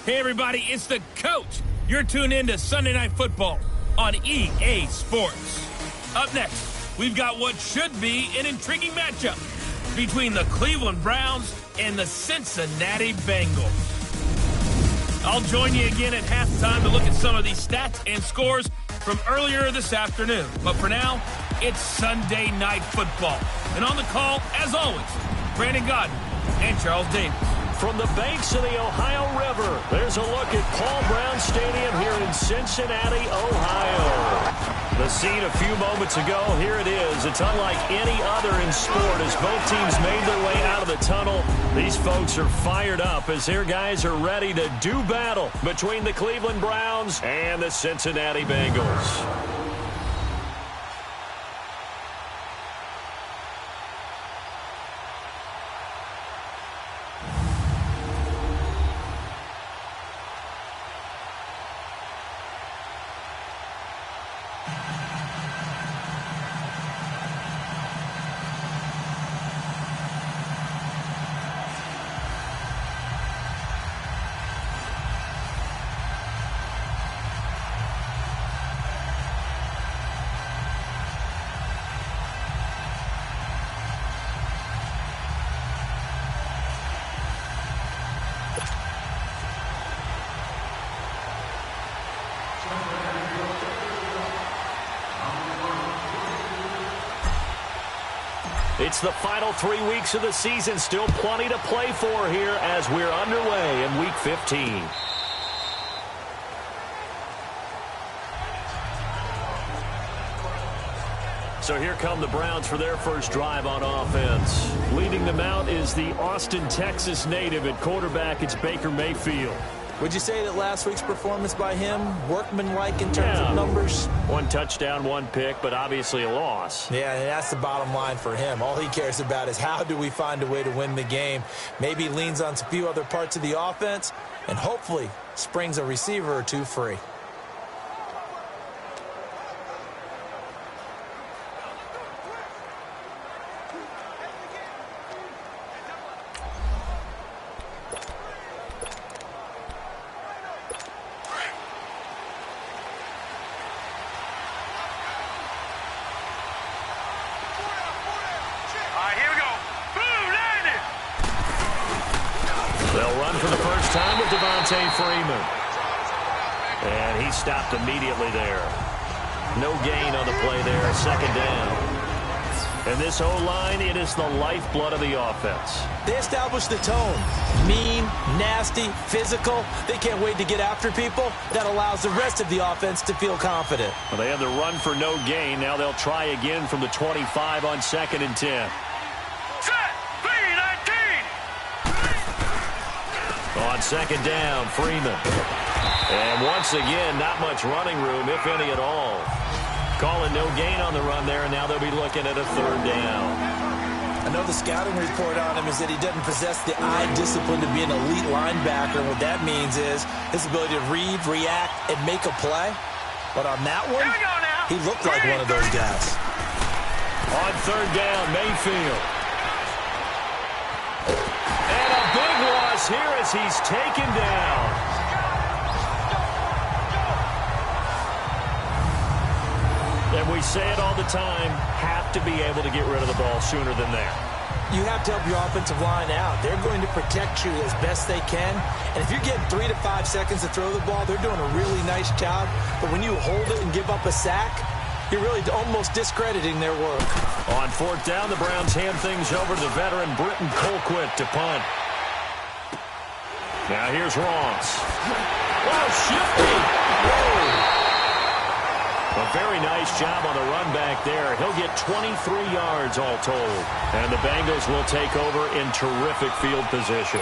Hey, everybody, it's the coach. You're tuned in to Sunday Night Football on EA Sports. Up next, we've got what should be an intriguing matchup between the Cleveland Browns and the Cincinnati Bengals. I'll join you again at halftime to look at some of these stats and scores from earlier this afternoon. But for now, it's Sunday Night Football. And on the call, as always, Brandon Godden and Charles Davis. From the banks of the Ohio River, there's a look at Paul Brown Stadium here in Cincinnati, Ohio. The scene a few moments ago, here it is. It's unlike any other in sport as both teams made their way out of the tunnel. These folks are fired up as their guys are ready to do battle between the Cleveland Browns and the Cincinnati Bengals. It's the final 3 weeks of the season. Still plenty to play for here as we're underway in Week 15. So here come the Browns for their first drive on offense. Leading them out is the Austin, Texas native. At quarterback, it's Baker Mayfield. Would you say that last week's performance by him, workmanlike in terms of numbers? 1 touchdown, 1 pick, but obviously a loss. Yeah, and that's the bottom line for him. All he cares about is how do we find a way to win the game. Maybe leans on a few other parts of the offense, and hopefully springs a receiver or two free. Freeman. And he stopped immediately there. No gain on the play there, second down. And this O-line, it is the lifeblood of the offense. They establish the tone. Mean, nasty, physical. They can't wait to get after people. That allows the rest of the offense to feel confident. Well, they have the run for no gain. Now they'll try again from the 25 on 2nd and 10. On 2nd down, Freeman. And once again, not much running room, if any at all. Calling no gain on the run there, and now they'll be looking at a 3rd down. I know the scouting report on him is that he doesn't possess the eye discipline to be an elite linebacker. What that means is his ability to read, react, and make a play. But on that one, he looked like one of those guys. On 3rd down, Mayfield. And a big loss here as he's taken down. And we say it all the time, have to be able to get rid of the ball sooner than that. You have to help your offensive line out. They're going to protect you as best they can. And if you're getting 3 to 5 seconds to throw the ball, they're doing a really nice job. But when you hold it and give up a sack, you're really almost discrediting their work. On 4th down, the Browns hand things over to the veteran Britton Colquitt to punt. Now here's Ross. Oh, shifty. Whoa. A very nice job on the run back there. He'll get 23 yards all told. And the Bengals will take over in terrific field position.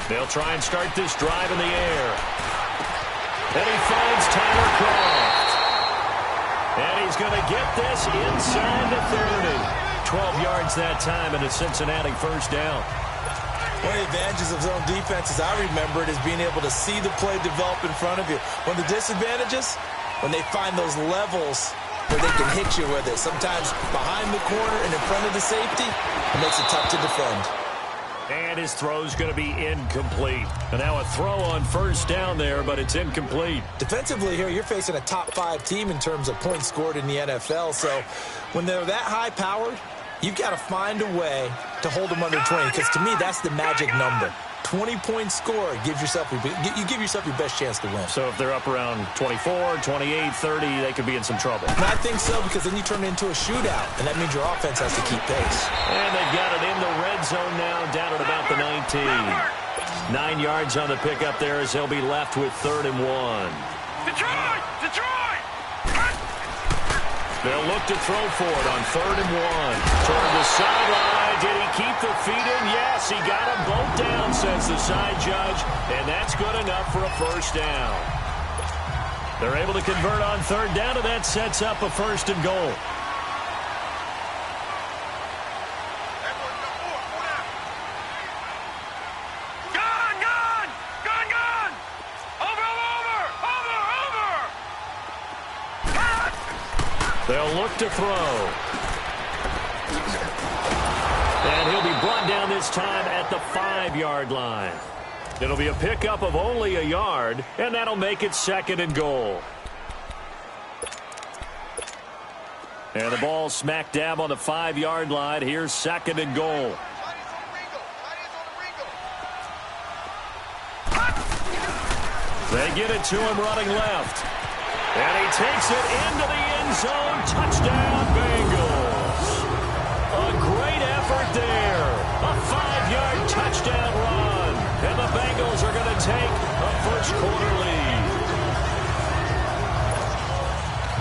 They'll try and start this drive in the air. And he finds Tyler Croft. And he's going to get this inside the 30. 12 yards that time and a Cincinnati first down. One of the advantages of zone defense, as I remember it, is being able to see the play develop in front of you. One of the disadvantages, when they find those levels where they can hit you with it. Sometimes behind the corner and in front of the safety, it makes it tough to defend. And his throw's going to be incomplete. And now a throw on first down there, but it's incomplete. Defensively here, you're facing a top-5 team in terms of points scored in the NFL. So when they're that high-powered, you've got to find a way to hold them under 20. Because to me, that's the magic number. 20-point score gives yourself you give yourself your best chance to win. So if they're up around 24, 28, 30, they could be in some trouble. And I think so, because then you turn it into a shootout, and that means your offense has to keep pace. And they've got it in the red zone now, down at about the 19. 9 yards on the pickup there as they'll be left with 3rd and 1. Detroit! Detroit! They'll look to throw for it on 3rd and 1. Toward the sideline. Did he keep the feet in? Yes, he got them both down, says the side judge. And that's good enough for a first down. They're able to convert on 3rd down, and that sets up a 1st and goal. Gone! Gone! Gone! Gone! Over! They'll look to throw. And he'll be brought down this time at the 5-yard line. It'll be a pickup of only a yard, and that'll make it 2nd and goal. And the ball smack dab on the 5-yard line. Here's 2nd and goal. They get it to him running left. And he takes it into the end zone. Touchdown, Bengals. A great effort there. A 5-yard touchdown run. And the Bengals are going to take a first-quarter lead.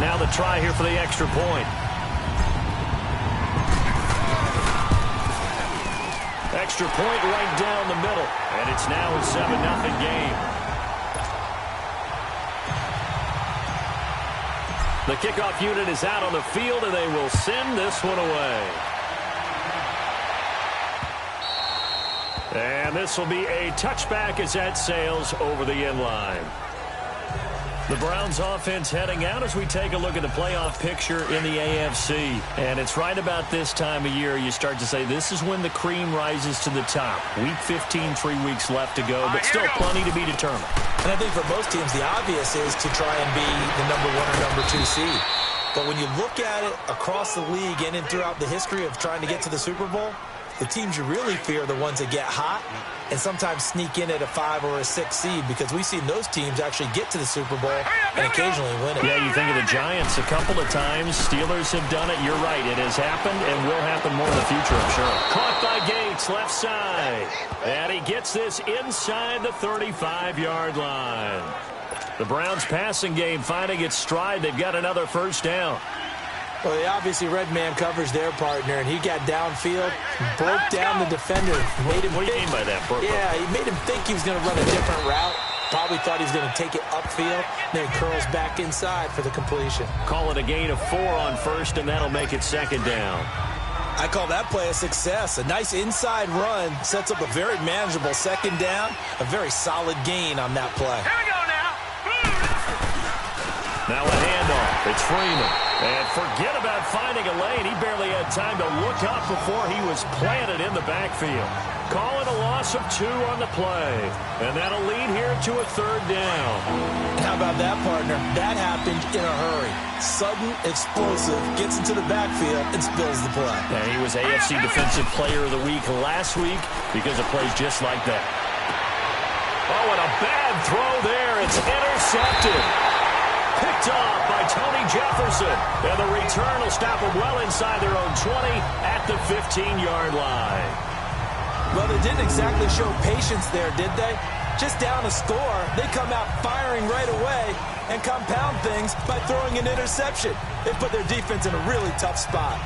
Now the try here for the extra point. Extra point right down the middle. And it's now a 7-0 game. The kickoff unit is out on the field, and they will send this one away. And this will be a touchback as that sails over the end line. The Browns offense heading out as we take a look at the playoff picture in the AFC. And it's right about this time of year you start to say this is when the cream rises to the top. Week 15, 3 weeks left to go, but still plenty to be determined. And I think for most teams, the obvious is to try and be the number 1 or number 2 seed. But when you look at it across the league and throughout the history of trying to get to the Super Bowl, the teams you really fear are the ones that get hot and sometimes sneak in at a 5 or a 6 seed, because we've seen those teams actually get to the Super Bowl and occasionally win it. Yeah, you think of the Giants a couple of times. Steelers have done it. You're right. It has happened and will happen more in the future, I'm sure. Caught by Gates, left side. And he gets this inside the 35-yard line. The Browns passing game finding its stride. They've got another first down. Well, they obviously red man coverage their partner, and he got downfield, broke down the defender. Made him what do you mean by that? Yeah, he made him think he was going to run a different route. Probably thought he was going to take it upfield. Then he curls back inside for the completion. Call it a gain of 4 on first, and that'll make it 2nd down. I call that play a success. A nice inside run sets up a very manageable 2nd down. A very solid gain on that play. Here we go now. Now a handoff. It's Freeman. And forget about finding a lane. He barely had time to look up before he was planted in the backfield. Call it a loss of 2 on the play. And that'll lead here to a 3rd down. How about that, partner? That happened in a hurry. Sudden, explosive, gets into the backfield and spills the play. And he was AFC Defensive Player of the Week last week because of plays just like that. Oh, and a bad throw there. It's intercepted. Picked off by Tony Jefferson. And the return will stop them well inside their own 20 at the 15-yard line. Well, they didn't exactly show patience there, did they? Just down a score, they come out firing right away and compound things by throwing an interception. They put their defense in a really tough spot.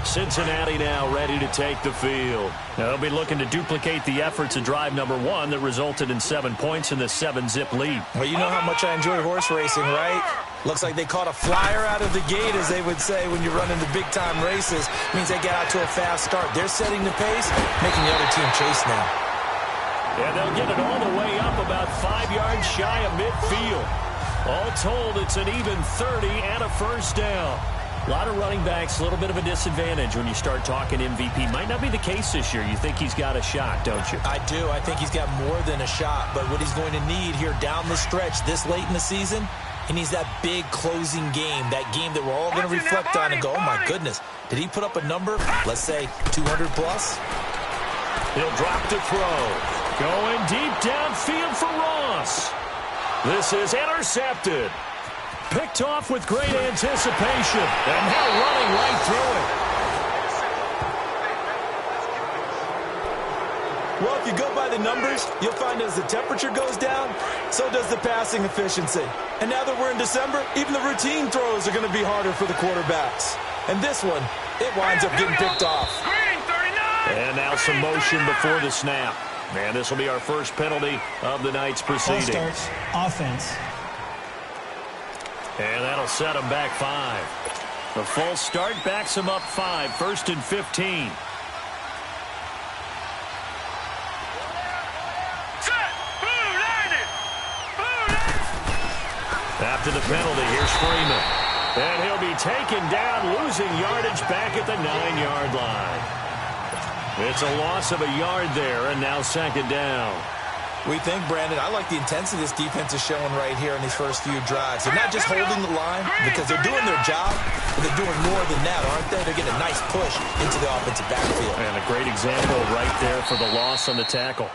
Cincinnati now ready to take the field. Now they'll be looking to duplicate the efforts of drive number 1 that resulted in 7 points in the 7-zip lead. Well, you know how much I enjoy horse racing, right? Looks like they caught a flyer out of the gate, as they would say when you run into big-time races. Means they get out to a fast start. They're setting the pace, making the other team chase now. And they'll get it all the way up about 5 yards shy of midfield. All told, it's an even 30 and a first down. A lot of running backs, a little bit of a disadvantage when you start talking MVP. Might not be the case this year. You think he's got a shot, don't you? I do. I think he's got more than a shot. But what he's going to need here down the stretch this late in the season, he needs that big closing game, that game that we're all going to reflect on and go, oh, my goodness, did he put up a number, let's say 200 plus? He'll drop to throw. Going deep downfield for Ross. This is intercepted. Picked off with great anticipation. And now running right through it. Well, if you go by the numbers, you'll find as the temperature goes down, so does the passing efficiency. And now that we're in December, even the routine throws are going to be harder for the quarterbacks. And this one, it winds up getting picked off. And now some motion before the snap. And this will be our first penalty of the night's proceedings. Starts offense. And that'll set him back 5. The false start backs him up 5. 1st and 15. After the penalty, here's Freeman. And he'll be taken down, losing yardage back at the 9-yard line. It's a loss of a yard there, and now 2nd down. We think, Brandon, I like the intensity this defense is showing right here in these first few drives. They're not just holding the line because they're doing their job, but they're doing more than that, aren't they? They're getting a nice push into the offensive backfield. And a great example right there for the loss on the tackle.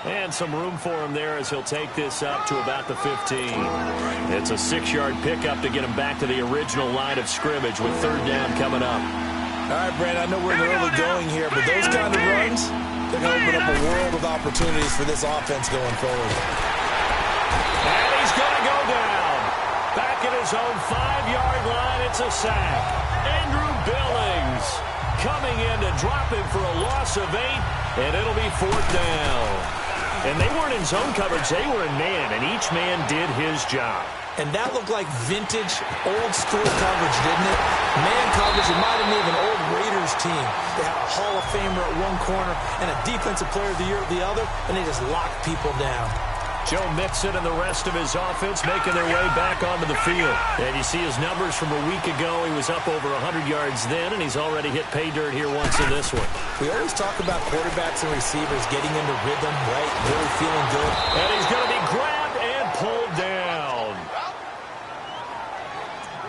And some room for him there as he'll take this up to about the 15. It's a 6-yard pickup to get him back to the original line of scrimmage with 3rd down coming up. All right, Brandon, I know we're in the early going here, but those kind of runs, they're going to open up a world of opportunities for this offense going forward. And he's going to go down. Back at his own 5-yard line, it's a sack. Andrew Billings coming in to drop him for a loss of 8, and it'll be 4th down. And they weren't in zone coverage, they were in man, and each man did his job. And that looked like vintage, old-school coverage, didn't it? Man coverage reminded me of an old Raiders team. They had a Hall of Famer at one corner and a Defensive Player of the Year at the other, and they just locked people down. Joe Mixon and the rest of his offense making their way back onto the field. And you see his numbers from a week ago. He was up over 100 yards then, and he's already hit pay dirt here once in this one. We always talk about quarterbacks and receivers getting into rhythm, right? Really feeling good. And he's going to be grabbed and pulled down.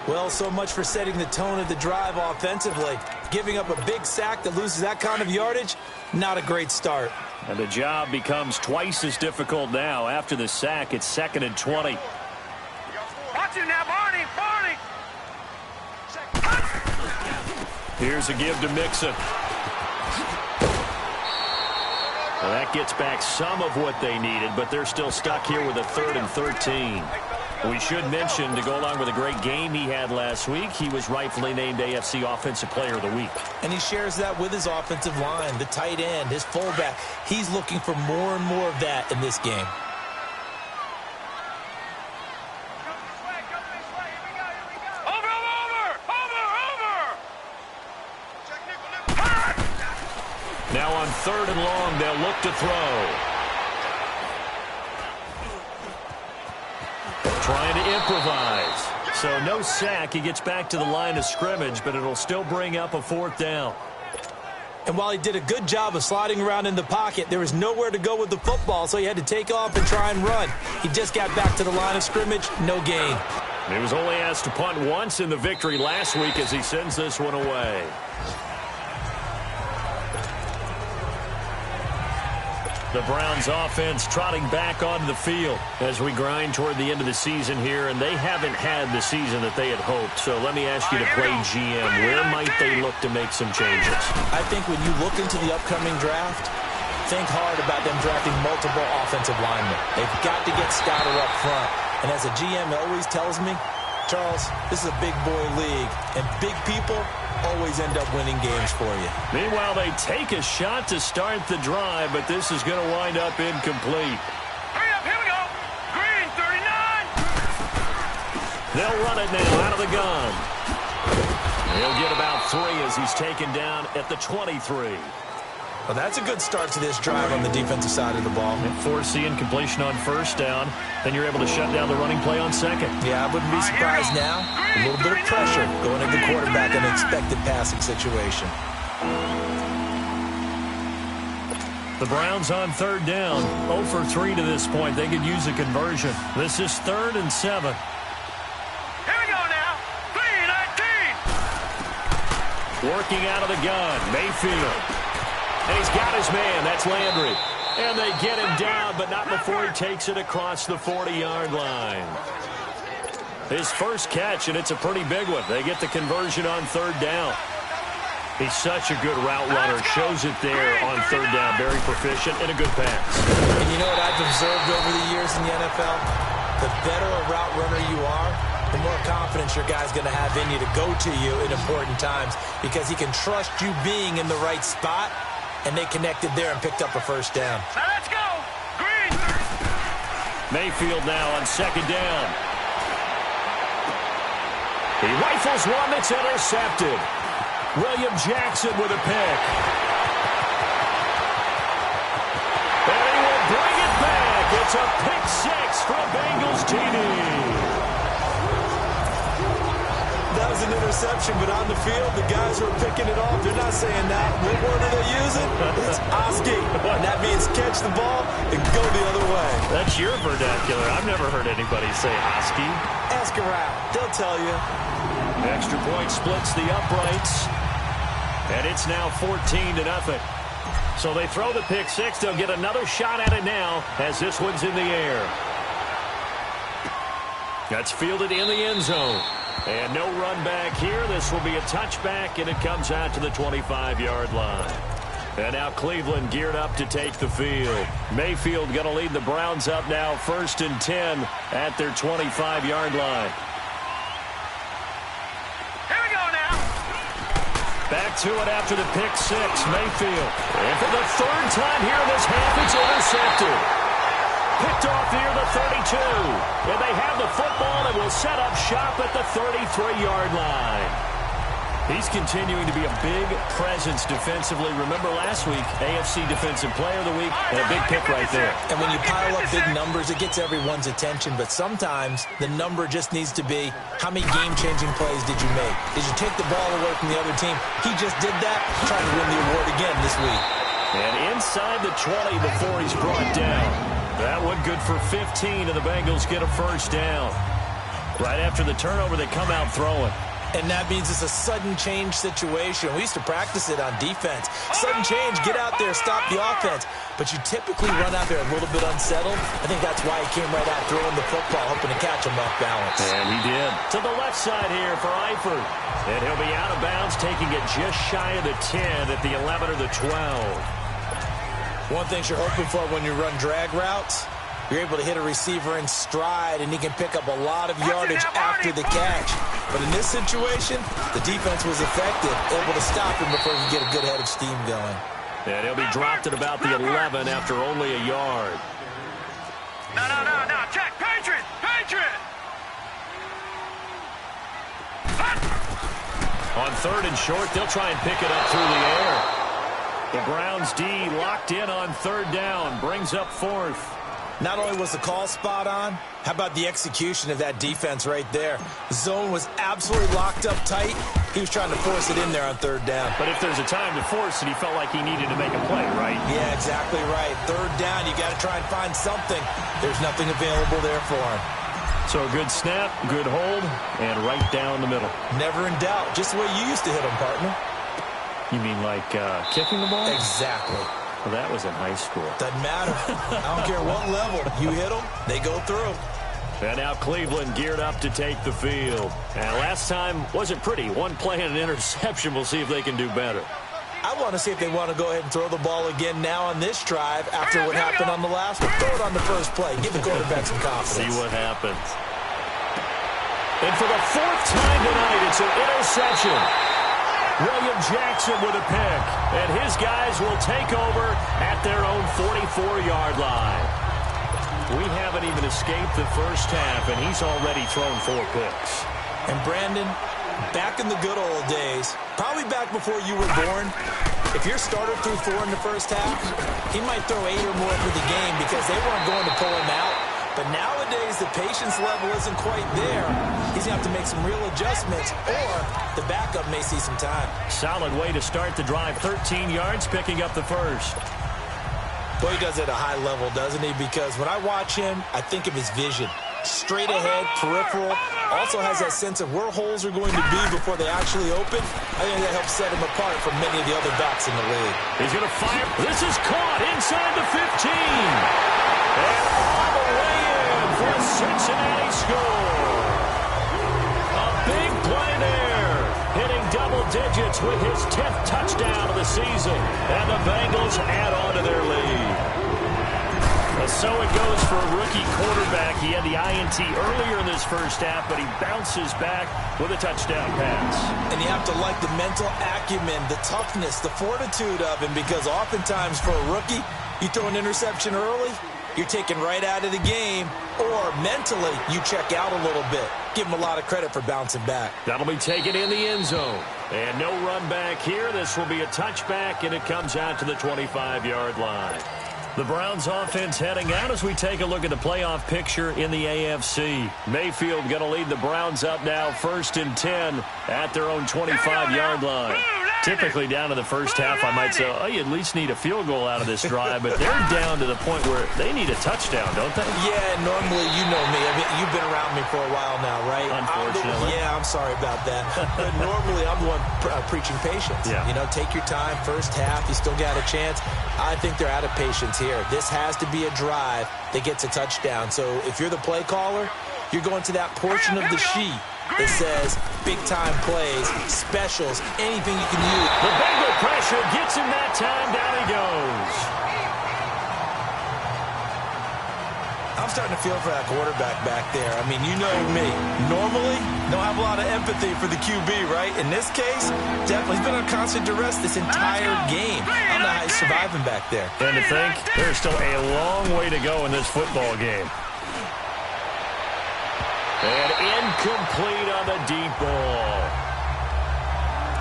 Well, so much for setting the tone of the drive offensively. Giving up a big sack that loses that kind of yardage, not a great start. And the job becomes twice as difficult now. After the sack, it's 2nd and 20. Watch it now, Barney, Barney. Here's a give to Mixon. Well, that gets back some of what they needed, but they're still stuck here with a 3rd and 13. We should mention, to go along with a great game he had last week, he was rightfully named AFC Offensive Player of the Week. And he shares that with his offensive line, the tight end, his fullback. He's looking for more and more of that in this game. Now on 3rd and long, they'll look to throw. Trying to improvise. So no sack. He gets back to the line of scrimmage, but it'll still bring up a 4th down. And while he did a good job of sliding around in the pocket, there was nowhere to go with the football, so he had to take off and try and run. He just got back to the line of scrimmage, no gain. He was only asked to punt once in the victory last week as he sends this one away. The Browns offense trotting back onto the field as we grind toward the end of the season here, and they haven't had the season that they had hoped. So let me ask you to play GM. Where might they look to make some changes? I think when you look into the upcoming draft, think hard about them drafting multiple offensive linemen. They've got to get scouted up front. And as a GM always tells me, Charles, this is a big boy league, and big people always end up winning games for you. Meanwhile, they take a shot to start the drive, but this is going to wind up incomplete. Hurry up, here we go. Green, 39. They'll run it now out of the gun. He'll get about 3 as he's taken down at the 23. Well, that's a good start to this drive on the defensive side of the ball. And forcing completion on first down. Then you're able to shut down the running play on second. Yeah, I wouldn't be surprised now. A little bit of pressure going at the quarterback in an expected passing situation. The Browns on third down. 0 for 3 to this point. They could use a conversion. This is 3rd and 7. Here we go now. 3-19. Working out of the gun. Mayfield. And he's got his man. That's Landry. And they get him down, but not before he takes it across the 40-yard line. His first catch, and it's a pretty big one. They get the conversion on third down. He's such a good route runner. Shows it there on third down. Very proficient and a good pass. And you know what I've observed over the years in the NFL? The better a route runner you are, the more confidence your guy's going to have in you to go to you in important times because he can trust you being in the right spot, and they connected there and picked up a first down. Now let's go. Green. Mayfield now on second down. He rifles one that's intercepted. William Jackson with a pick. And he will bring it back. It's a pick 6 for a Bengals TD. That was an interception, but on the field, the guys who are picking it off, they're not saying that. What word are they using? It's Oski. And that means catch the ball and go the other way. That's your vernacular. I've never heard anybody say Oski. Ask around. They'll tell you. Extra point splits the uprights. And it's now 14-0. So they throw the pick 6. They'll get another shot at it now as this one's in the air. That's fielded in the end zone. And no run back here. This will be a touchback, and it comes out to the 25-yard line. And now Cleveland geared up to take the field. Mayfield going to lead the Browns up now 1st and 10 at their 25-yard line. Here we go now. Back to it after the pick 6, Mayfield. And for the 3rd time here in this half, it's intercepted. Picked off near the 32. And they have the football and will set up shop at the 33-yard line. He's continuing to be a big presence defensively. Remember last week, AFC Defensive Player of the Week, and a big pick right there. And when you pile up big numbers, it gets everyone's attention. But sometimes the number just needs to be, how many game-changing plays did you make? Did you take the ball away from the other team? He just did that, trying to win the award again this week. And inside the 20 before he's brought down. That one good for 15, and the Bengals get a first down. Right after the turnover, they come out throwing. And that means it's a sudden change situation. We used to practice it on defense. Sudden change, get out there, stop the offense. But you typically run out there a little bit unsettled. I think that's why he came right out throwing the football, hoping to catch him off balance. And he did. To the left side here for Eifert. And he'll be out of bounds, taking it just shy of the 10 at the 11 or the 12. One thing you're hoping for when you run drag routes, you're able to hit a receiver in stride, and he can pick up a lot of yardage after the catch. But in this situation, the defense was effective, able to stop him before he could get a good head of steam going. And he'll be dropped at about the 11 after only a yard. No. Check. Patriot. On 3rd and short, they'll try and pick it up through the air. The Browns D locked in on 3rd down, brings up 4th. Not only was the call spot on, how about the execution of that defense right there? The zone was absolutely locked up tight. He was trying to force it in there on 3rd down. But if there's a time to force it, he felt like he needed to make a play, right? Yeah, exactly right. 3rd down, you got to try and find something. There's nothing available there for him. So a good snap, good hold, and right down the middle. Never in doubt. Just the way you used to hit him, partner. You mean like kicking the ball? Exactly. Well, that was in high school. Doesn't matter. I don't care what level. You hit them, they go through. And now Cleveland geared up to take the field. And last time wasn't pretty. One play and an interception. We'll see if they can do better. I want to see if they want to go ahead and throw the ball again now on this drive after what happened on the last one. Throw it on the first play. Give the quarterback some confidence. See what happens. And for the 4th time tonight, it's an interception. William Jackson with a pick. And his guys will take over at their own 44-yard line. We haven't even escaped the first half, and he's already thrown 4 picks. And Brandon, back in the good old days, probably back before you were born, if your starter threw 4 in the first half, he might throw 8 or more for the game because they weren't going to pull him out. But nowadays, the patience level isn't quite there. He's going to have to make some real adjustments, or the backup may see some time. Solid way to start the drive. 13 yards, picking up the first. Boy, he does it at a high level, doesn't he? Because when I watch him, I think of his vision. Straight ahead, peripheral. Also has that sense of where holes are going to be before they actually open. I think that helps set him apart from many of the other backs in the league. He's going to fire. This is caught inside the 15. And all the way in for a Cincinnati score. A big play there. Hitting double digits with his 10th touchdown of the season. And the Bengals add on to their lead. So it goes for a rookie quarterback. He had the INT earlier in this first half, but he bounces back with a touchdown pass. And you have to like the mental acumen, the toughness, the fortitude of him, because oftentimes for a rookie, you throw an interception early, you're taken right out of the game, or mentally you check out a little bit. Give him a lot of credit for bouncing back. That'll be taken in the end zone. And no run back here. This will be a touchback, and it comes out to the 25-yard line. The Browns offense heading out as we take a look at the playoff picture in the AFC. Mayfield going to lead the Browns up now 1st and 10 at their own 25-yard line. Typically down to the first half, I might say, oh, you at least need a field goal out of this drive, but they're down to the point where they need a touchdown, don't they? Yeah, normally, you know me. I mean, you've been around me for a while now, right? Unfortunately. I'm sorry about that. But normally, I'm the one preaching patience. Yeah. You know, take your time. First half, you still got a chance. I think they're out of patience here. This has to be a drive that gets a touchdown. So if you're the play caller, you're going to that portion of the sheet that says big-time plays, specials, anything you can use. The Bengal pressure gets him that time. Down he goes. I'm starting to feel for that quarterback back there. I mean, you know me. Normally, don't have a lot of empathy for the QB, right? In this case, definitely he's been on constant duress this entire game. I don't know how he's surviving back there. And to think, there's still a long way to go in this football game. And incomplete on the deep ball.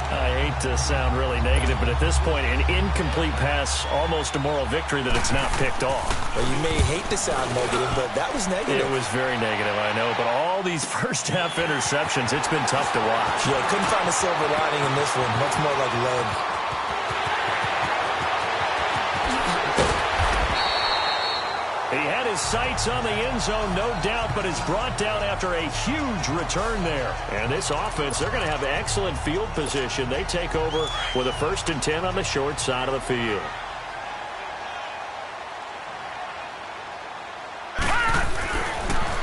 I hate to sound really negative, but at this point, an incomplete pass, almost a moral victory that it's not picked off. Well, you may hate to sound negative, but that was negative. It was very negative, I know, but all these first-half interceptions, it's been tough to watch. Yeah, couldn't find a silver lining in this one. Much more like lead. He had his sights on the end zone, no doubt, but is brought down after a huge return there. And this offense, they're going to have excellent field position. They take over with a 1st and 10 on the short side of the field.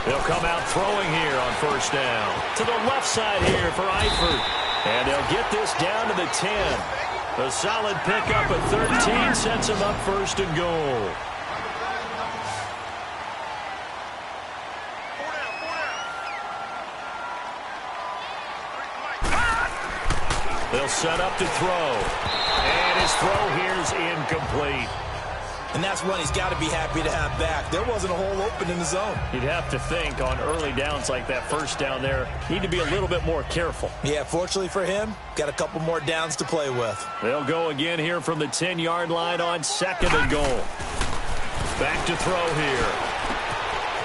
They'll come out throwing here on 1st down. To the left side here for Eifert. And they'll get this down to the 10. A solid pickup at 13 sets him up 1st and goal. They'll set up to throw. And his throw here's incomplete. And that's one he's got to be happy to have back. There wasn't a hole open in the zone. You'd have to think on early downs like that 1st down there, need to be a little bit more careful. Yeah, fortunately for him, got a couple more downs to play with. They'll go again here from the 10-yard line on 2nd and goal. Back to throw here.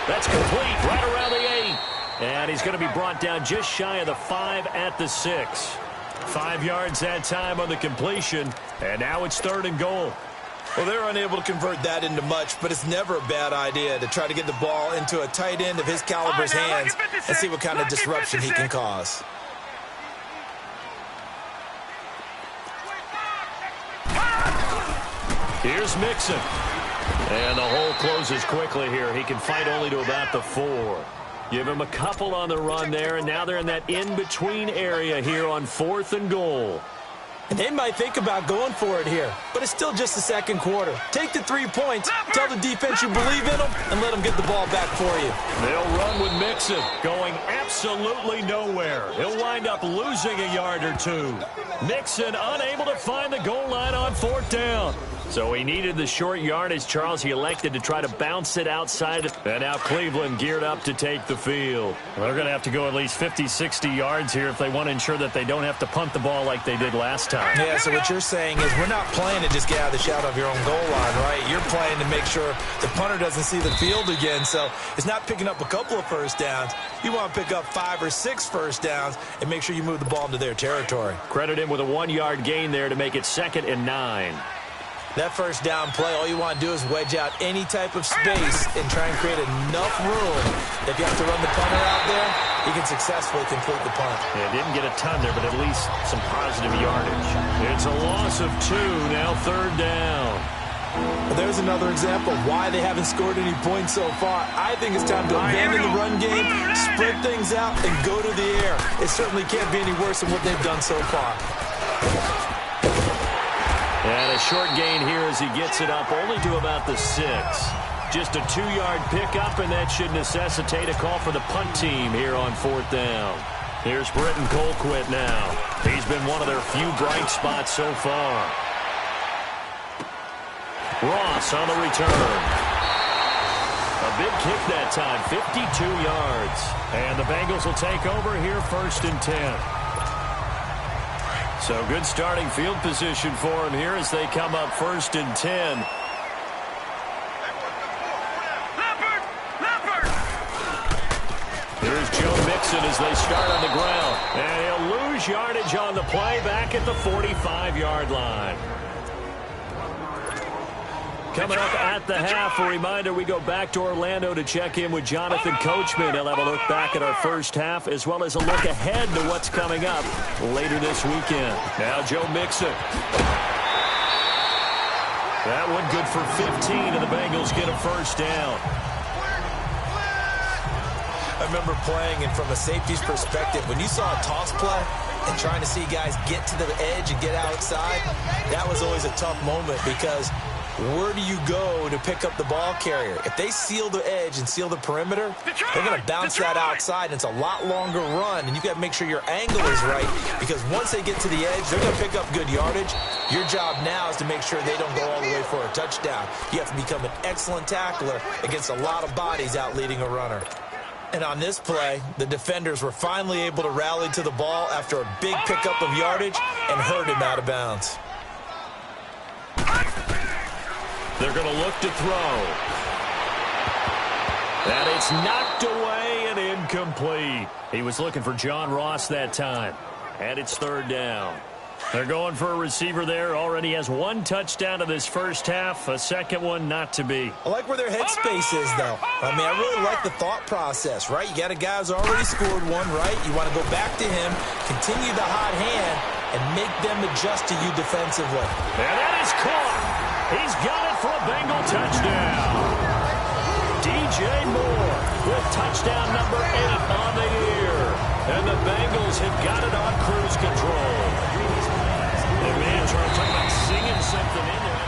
That's complete right around the 8. And he's going to be brought down just shy of the 5 at the 6. 5 yards that time on the completion, and now it's 3rd and goal. Well, they're unable to convert that into much, but it's never a bad idea to try to get the ball into a tight end of his caliber's hands and see what kind of disruption he can cause. Here's Mixon. And the hole closes quickly here. He can fight only to about the 4. Give him a couple on the run there, and now they're in that in-between area here on 4th and goal. And they might think about going for it here, but it's still just the 2nd quarter. Take the 3 points, tell the defense you believe in them, and let them get the ball back for you. They'll run with Mixon, going absolutely nowhere. He'll wind up losing a yard or two. Mixon unable to find the goal line on 4th down. So he needed the short yardage, Charles. He elected to try to bounce it outside. And now Cleveland geared up to take the field. They're going to have to go at least 50, 60 yards here if they want to ensure that they don't have to punt the ball like they did last time. Yeah, so what you're saying is we're not playing to just get out of the shadow of your own goal line, right? You're playing to make sure the punter doesn't see the field again. So it's not picking up a couple of first downs. You want to pick up 5 or 6 first downs and make sure you move the ball into their territory. Credit him with a 1-yard gain there to make it 2nd and 9. That first down play, all you want to do is wedge out any type of space and try and create enough room. If you have to run the punter out there, he can successfully complete the punt. Yeah, didn't get a ton there, but at least some positive yardage. It's a loss of 2, now 3rd down. There's another example of why they haven't scored any points so far. I think it's time to abandon the run game, spread things out, and go to the air. It certainly can't be any worse than what they've done so far. And a short gain here as he gets it up only to about the 6. Just a 2-yard pickup, and that should necessitate a call for the punt team here on 4th down. Here's Britton Colquitt now. He's been one of their few bright spots so far. Ross on the return. A big kick that time, 52 yards. And the Bengals will take over here 1st and 10. So good starting field position for him here as they come up 1st and 10. Here's Joe Mixon as they start on the ground. And he'll lose yardage on the play back at the 45-yard line. Coming up at the half, a reminder, we go back to Orlando to check in with Jonathan Coachman. He'll have a look back at our first half as well as a look ahead to what's coming up later this weekend. Now Joe Mixon. That one good for 15, and the Bengals get a first down. I remember playing, and from a safety's perspective, when you saw a toss play and trying to see guys get to the edge and get outside, that was always a tough moment because where do you go to pick up the ball carrier? If they seal the edge and seal the perimeter, they're going to bounce that outside, and it's a lot longer run, and you got to make sure your angle is right because once they get to the edge, they're going to pick up good yardage. Your job now is to make sure they don't go all the way for a touchdown. You have to become an excellent tackler against a lot of bodies out leading a runner. And on this play, the defenders were finally able to rally to the ball after a big pickup of yardage and hurt him out of bounds. They're going to look to throw. And it's knocked away and incomplete. He was looking for John Ross that time. And it's 3rd down. They're going for a receiver there. Already has 1 touchdown in this first half. A second one not to be. I like where their headspace is, though. I mean, I really like the thought process, right? You got a guy who's already scored one, right? You want to go back to him, continue the hot hand, and make them adjust to you defensively. And that is caught. He's got it for a Bengal touchdown. DJ Moore with touchdown number 8 on the year. And the Bengals have got it on cruise control. And man, Charles, talking about singing something in there.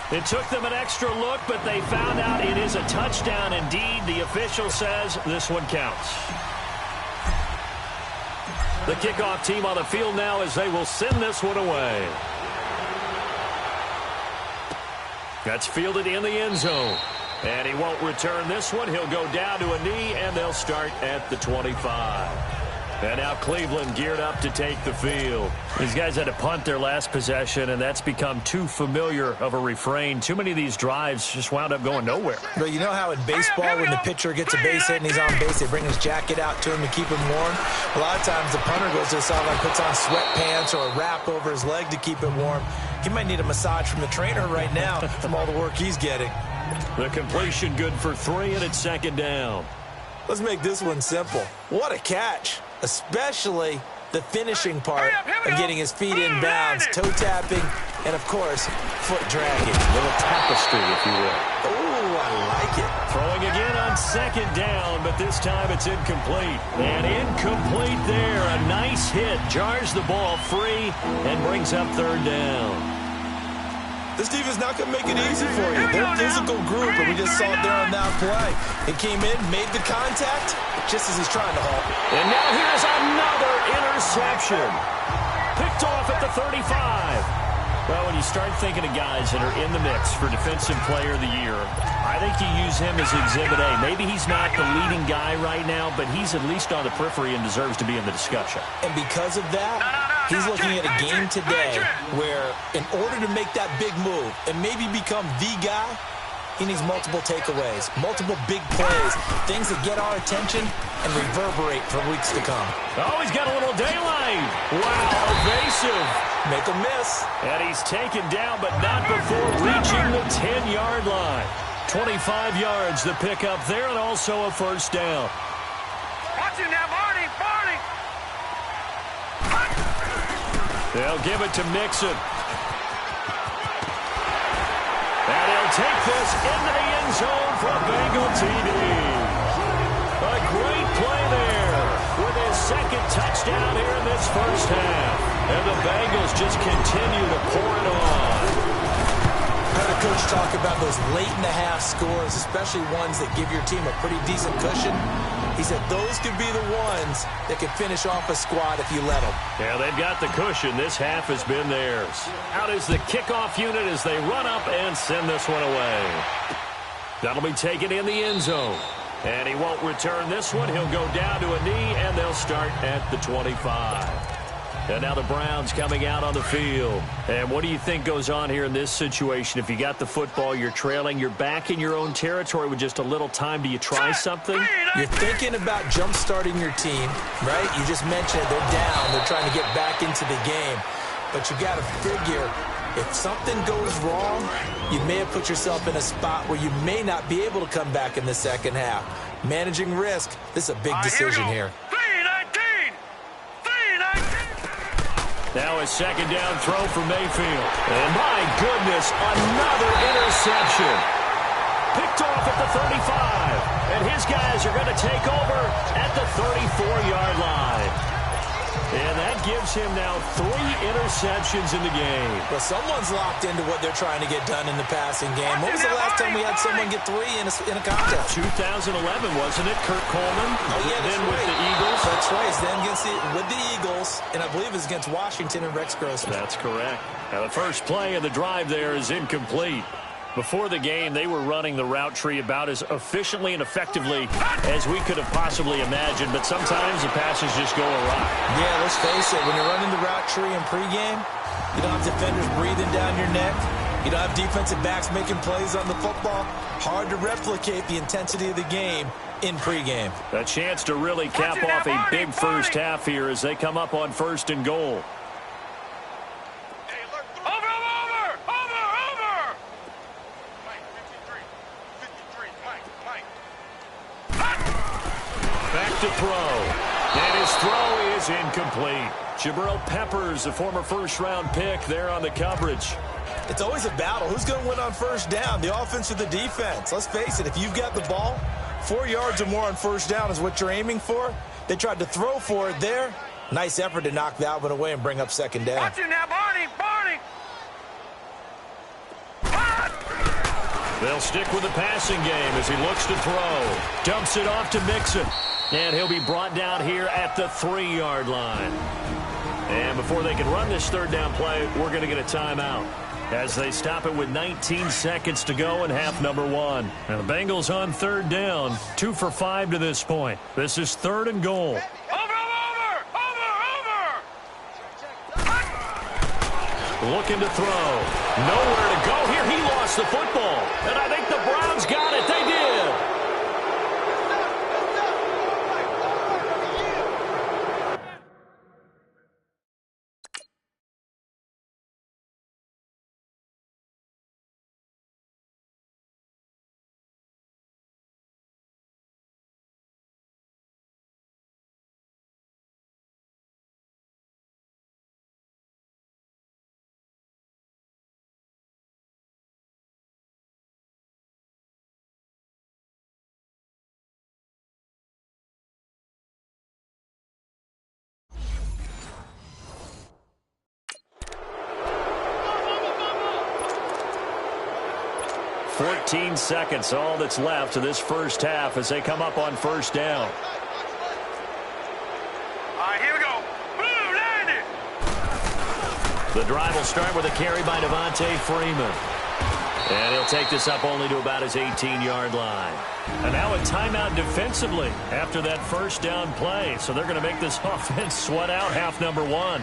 It took them an extra look, but they found out it is a touchdown indeed. The official says this one counts. The kickoff team on the field now as they will send this one away. That's fielded in the end zone. And he won't return this one. He'll go down to a knee, and they'll start at the 25. And now Cleveland geared up to take the field. These guys had to punt their last possession, and that's become too familiar of a refrain. Too many of these drives just wound up going nowhere. But you know how in baseball, when the pitcher gets a base hit and he's on base, they bring his jacket out to him to keep him warm? A lot of times the punter goes to the sideline, puts on sweatpants or a wrap over his leg to keep it warm. He might need a massage from the trainer right now from all the work he's getting. The completion good for 3, and it's 2nd down. Let's make this one simple. What a catch, especially the finishing part of getting his feet in bounds, toe tapping, and, of course, foot dragging. A little tapestry, if you will. Oh, I like it. Throwing again on second down, but this time it's incomplete. And incomplete there. A nice hit. Jars the ball free and brings up third down. This defense not going to make it easy for you. They're a physical group, and we just saw it there on that play. He came in, made the contact, just as he's trying to halt. And now here's another interception. Picked off at the 35. Well, when you start thinking of guys that are in the mix for Defensive Player of the Year, I think you use him as Exhibit A. Maybe he's not the leading guy right now, but he's at least on the periphery and deserves to be in the discussion. And because of that, he's looking at a game today where in order to make that big move and maybe become the guy, he needs multiple takeaways, multiple big plays, things that get our attention and reverberate for weeks to come. Oh, he's got a little daylight. Wow, evasive. Make a miss. And he's taken down, but not before reaching the 10-yard line. 25 yards the pickup there, and also a first down. Watch him now, Barney. Barney. They'll give it to Mixon. And he'll take this into the end zone for a Bengal TD. A great play there with his second touchdown here in this first half. And the Bengals just continue to pour it on. Heard a coach talk about those late-in-the-half scores, especially ones that give your team a pretty decent cushion. He said those could be the ones that could finish off a squad if you let them. Yeah, they've got the cushion. This half has been theirs. Out is the kickoff unit as they run up and send this one away. That'll be taken in the end zone. And he won't return this one. He'll go down to a knee, and they'll start at the 25. And now the Browns coming out on the field. And what do you think goes on here in this situation? If you got the football, you're trailing, you're back in your own territory with just a little time. Do you try something? You're thinking about jump-starting your team, right? You just mentioned it. They're down. They're trying to get back into the game. But you got to figure, if something goes wrong, you may have put yourself in a spot where you may not be able to come back in the second half. Managing risk, this is a big decision here. Now a second down throw for Mayfield. And my goodness, another interception. Picked off at the 35. And his guys are going to take over at the 34-yard line. And that gives him now 3 interceptions in the game. Well, someone's locked into what they're trying to get done in the passing game. When was the last time we had someone get 3 in a contest? 2011, wasn't it? Kurt Coleman. Oh, yeah, then right. with the Eagles. That's right. It's then with the Eagles, and I believe it's against Washington and Rex Grossman. That's correct. Now the first play of the drive there is incomplete. Before the game, they were running the route tree about as efficiently and effectively as we could have possibly imagined, but sometimes the passes just go awry. Yeah, let's face it. When you're running the route tree in pregame, you don't have defenders breathing down your neck. You don't have defensive backs making plays on the football. Hard to replicate the intensity of the game in pregame. A chance to really cap off a big first half here as they come up on 1st and goal. Back to throw. And his throw is incomplete. Jabril Peppers, a former first-round pick, there on the coverage. It's always a battle. Who's going to win on first down, the offense or the defense? Let's face it, if you've got the ball, 4 yards or more on first down is what you're aiming for. They tried to throw for it there. Nice effort to knock that one away and bring up second down. Watch him now, Barney. Barney. They'll stick with the passing game as he looks to throw. Dumps it off to Mixon. And he'll be brought down here at the 3-yard line. And before they can run this third down play, we're going to get a timeout as they stop it with 19 seconds to go in half number 1. And the Bengals on third down, 2 for 5 to this point. This is 3rd and goal. Over. Looking to throw. Nowhere to go here. He lost the football. And I think the Browns got it. They did. 14 seconds, all that's left of this first half as they come up on first down. All right, here we go. Boom, landed. The drive will start with a carry by Devontae Freeman. And he'll take this up only to about his 18-yard line. And now a timeout defensively after that first down play. So they're going to make this offense sweat out half number one.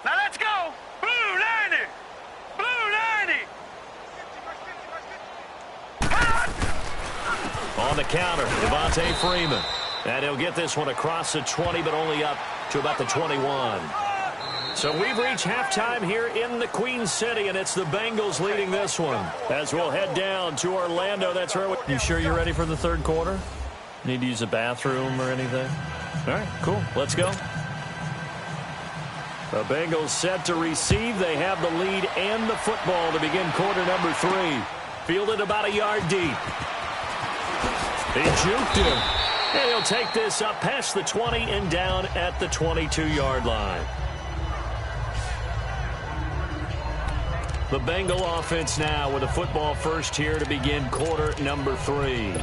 Now let's go. Boom, landed. Boom, landed. On the counter, Devontae Freeman. And he'll get this one across the 20, but only up to about the 21. So we've reached halftime here in the Queen City, and it's the Bengals leading this one. As we'll head down to Orlando. That's right. You sure you're ready for the third quarter? Need to use a bathroom or anything? All right, cool. Let's go. The Bengals set to receive. They have the lead and the football to begin quarter number 3. Fielded about a yard deep. He juked him. And he'll take this up past the 20 and down at the 22-yard line. The Bengal offense now with a football first here to begin quarter number 3.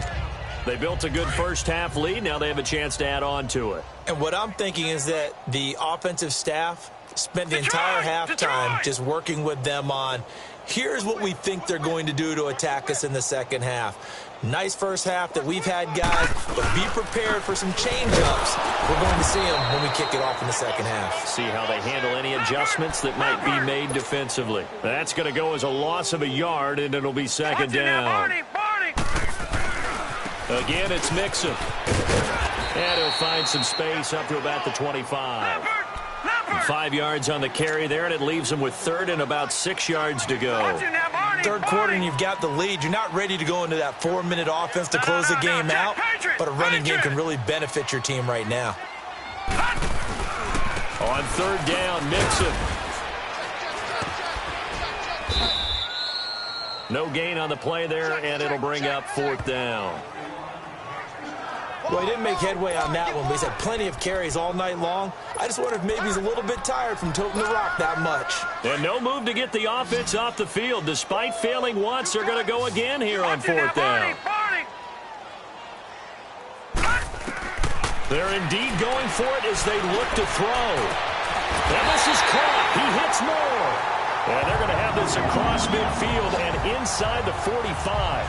They built a good first half lead. Now they have a chance to add on to it. And what I'm thinking is that the offensive staff spent the entire halftime just working with them on, here's what we think they're going to do to attack us in the second half. Nice first half that we've had, guys, but be prepared for some change-ups. We're going to see them when we kick it off in the second half. See how they handle any adjustments that might be made defensively. That's going to go as a loss of a yard, and it'll be second down. Again, it's Mixon. And he'll find some space up to about the 25. 5 yards on the carry there, and it leaves him with third and about 6 yards to go. Third quarter, and you've got the lead. You're not ready to go into that 4-minute offense to close the game out, but a running game can really benefit your team right now. On third down, Mixon. No gain on the play there, and it'll bring up fourth down. Well, he didn't make headway on that one, but he's had plenty of carries all night long. I just wonder if maybe he's a little bit tired from toting the rock that much. And no move to get the offense off the field. Despite failing once, they're going to go again here on fourth down. They're indeed going for it as they look to throw. And this is caught. He hits more. And they're going to have this across midfield and inside the 45.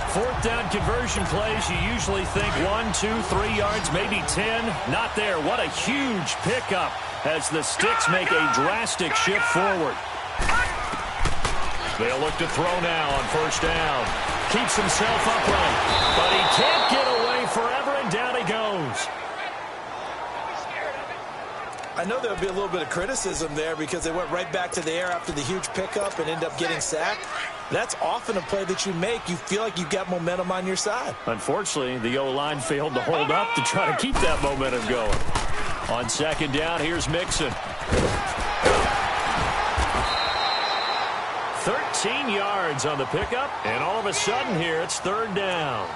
Fourth down conversion plays, you usually think 1, 2, 3 yards, maybe 10. Not there. What a huge pickup as the Sticks make a drastic shift forward. They'll look to throw now on first down. Keeps himself upright, but he can't get away forever, and down he goes. I know there'll be a little bit of criticism there because they went right back to the air after the huge pickup and end up getting sacked. That's often a play that you make. You feel like you've got momentum on your side. Unfortunately, the O-line failed to hold up to try to keep that momentum going. On second down, here's Mixon. 13 yards on the pickup, and all of a sudden here, it's third down.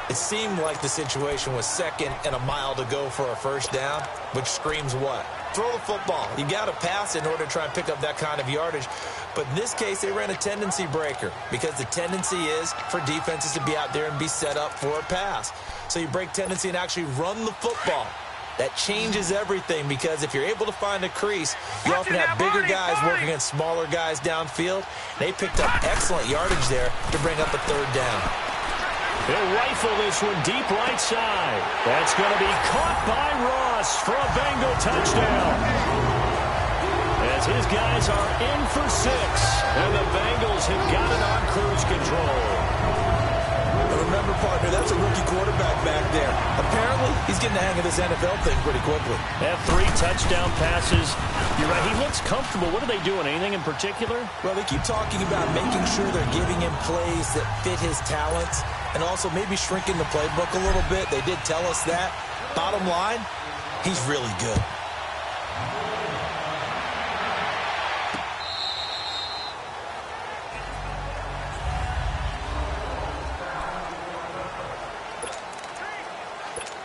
It seemed like the situation was second and a mile to go for a first down, which screams what? Throw the football. You got to pass in order to try and pick up that kind of yardage. But in this case, they ran a tendency breaker because the tendency is for defenses to be out there and be set up for a pass. So you break tendency and actually run the football. That changes everything because if you're able to find a crease, you often have bigger guys working against smaller guys downfield. They picked up excellent yardage there to bring up a third down. He'll rifle this one deep right side. That's going to be caught by Ross for a Bengal touchdown. As his guys are in for 6, and the Bengals have got it on cruise control. Remember, partner, that's a rookie quarterback back there. Apparently, he's getting the hang of this NFL thing pretty quickly. They have 3 touchdown passes. You're right, he looks comfortable. What are they doing? Anything in particular? Well, they keep talking about making sure they're giving him plays that fit his talents and also maybe shrinking the playbook a little bit. They did tell us that. Bottom line, he's really good.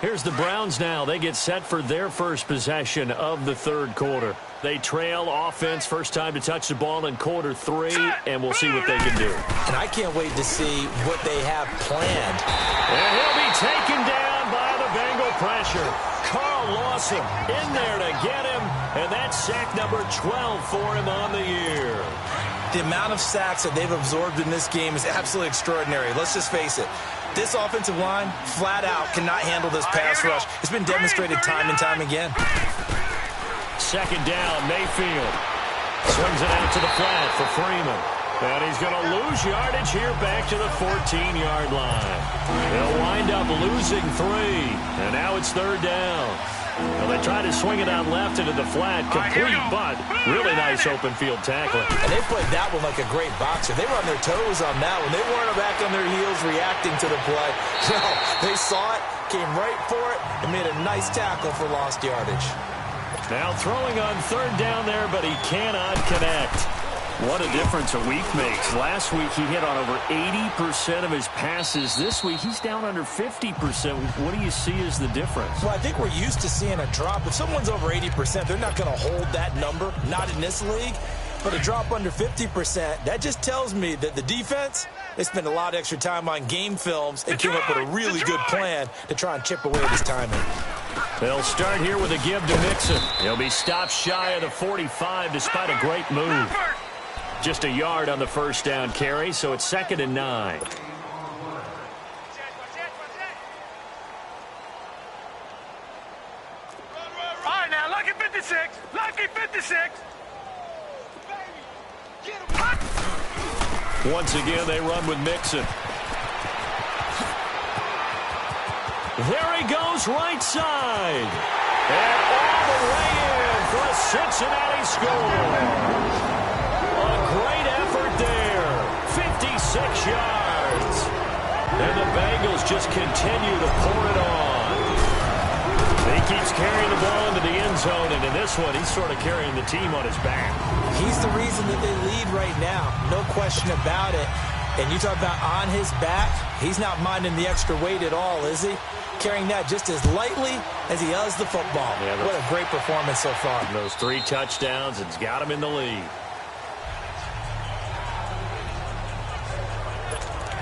Here's the Browns now. They get set for their first possession of the third quarter. They trail offense, first time to touch the ball in quarter 3, and we'll see what they can do. And I can't wait to see what they have planned. And he'll be taken down by the Bengal pressure. Carl Lawson in there to get him, and that's sack number 12 for him on the year. The amount of sacks that they've absorbed in this game is absolutely extraordinary. Let's just face it. This offensive line, flat out, cannot handle this pass rush. It's been demonstrated time and time again. Second down, Mayfield. Swings it out to the flat for Freeman. And he's going to lose yardage here back to the 14-yard line. They'll wind up losing 3. And now it's third down. Well, they try to swing it out left into the flat, complete, but really nice open field tackling. And they played that one like a great boxer. They were on their toes on that one. They weren't back on their heels reacting to the play. No, they saw it, came right for it, and made a nice tackle for lost yardage. Now throwing on third down there, but he cannot connect. What a difference a week makes. Last week he hit on over 80% of his passes. This week he's down under 50%. What do you see as the difference? Well, I think we're used to seeing a drop. If someone's over 80%, they're not going to hold that number, not in this league. But a drop under 50%, that just tells me that the defense, they spent a lot of extra time on game films and came up with a really good plan to try and chip away at his timing. They'll start here with a give to Mixon. He'll be stopped shy of the 45 despite a great move. Just a yard on the first down carry, so it's 2nd and 9. All right, now, lucky 56. Lucky 56. Once again, they run with Mixon. There he goes, right side. And all the way in for a Cincinnati score. A great effort there. 56 yards. And the Bengals just continue to pour it on. He keeps carrying the ball into the end zone, and in this one, he's sort of carrying the team on his back. He's the reason that they lead right now. No question about it. And you talk about on his back, he's not minding the extra weight at all, is he? Carrying that just as lightly as he does the football. Yeah, what a great performance so far. Those 3 touchdowns, it's got him in the lead.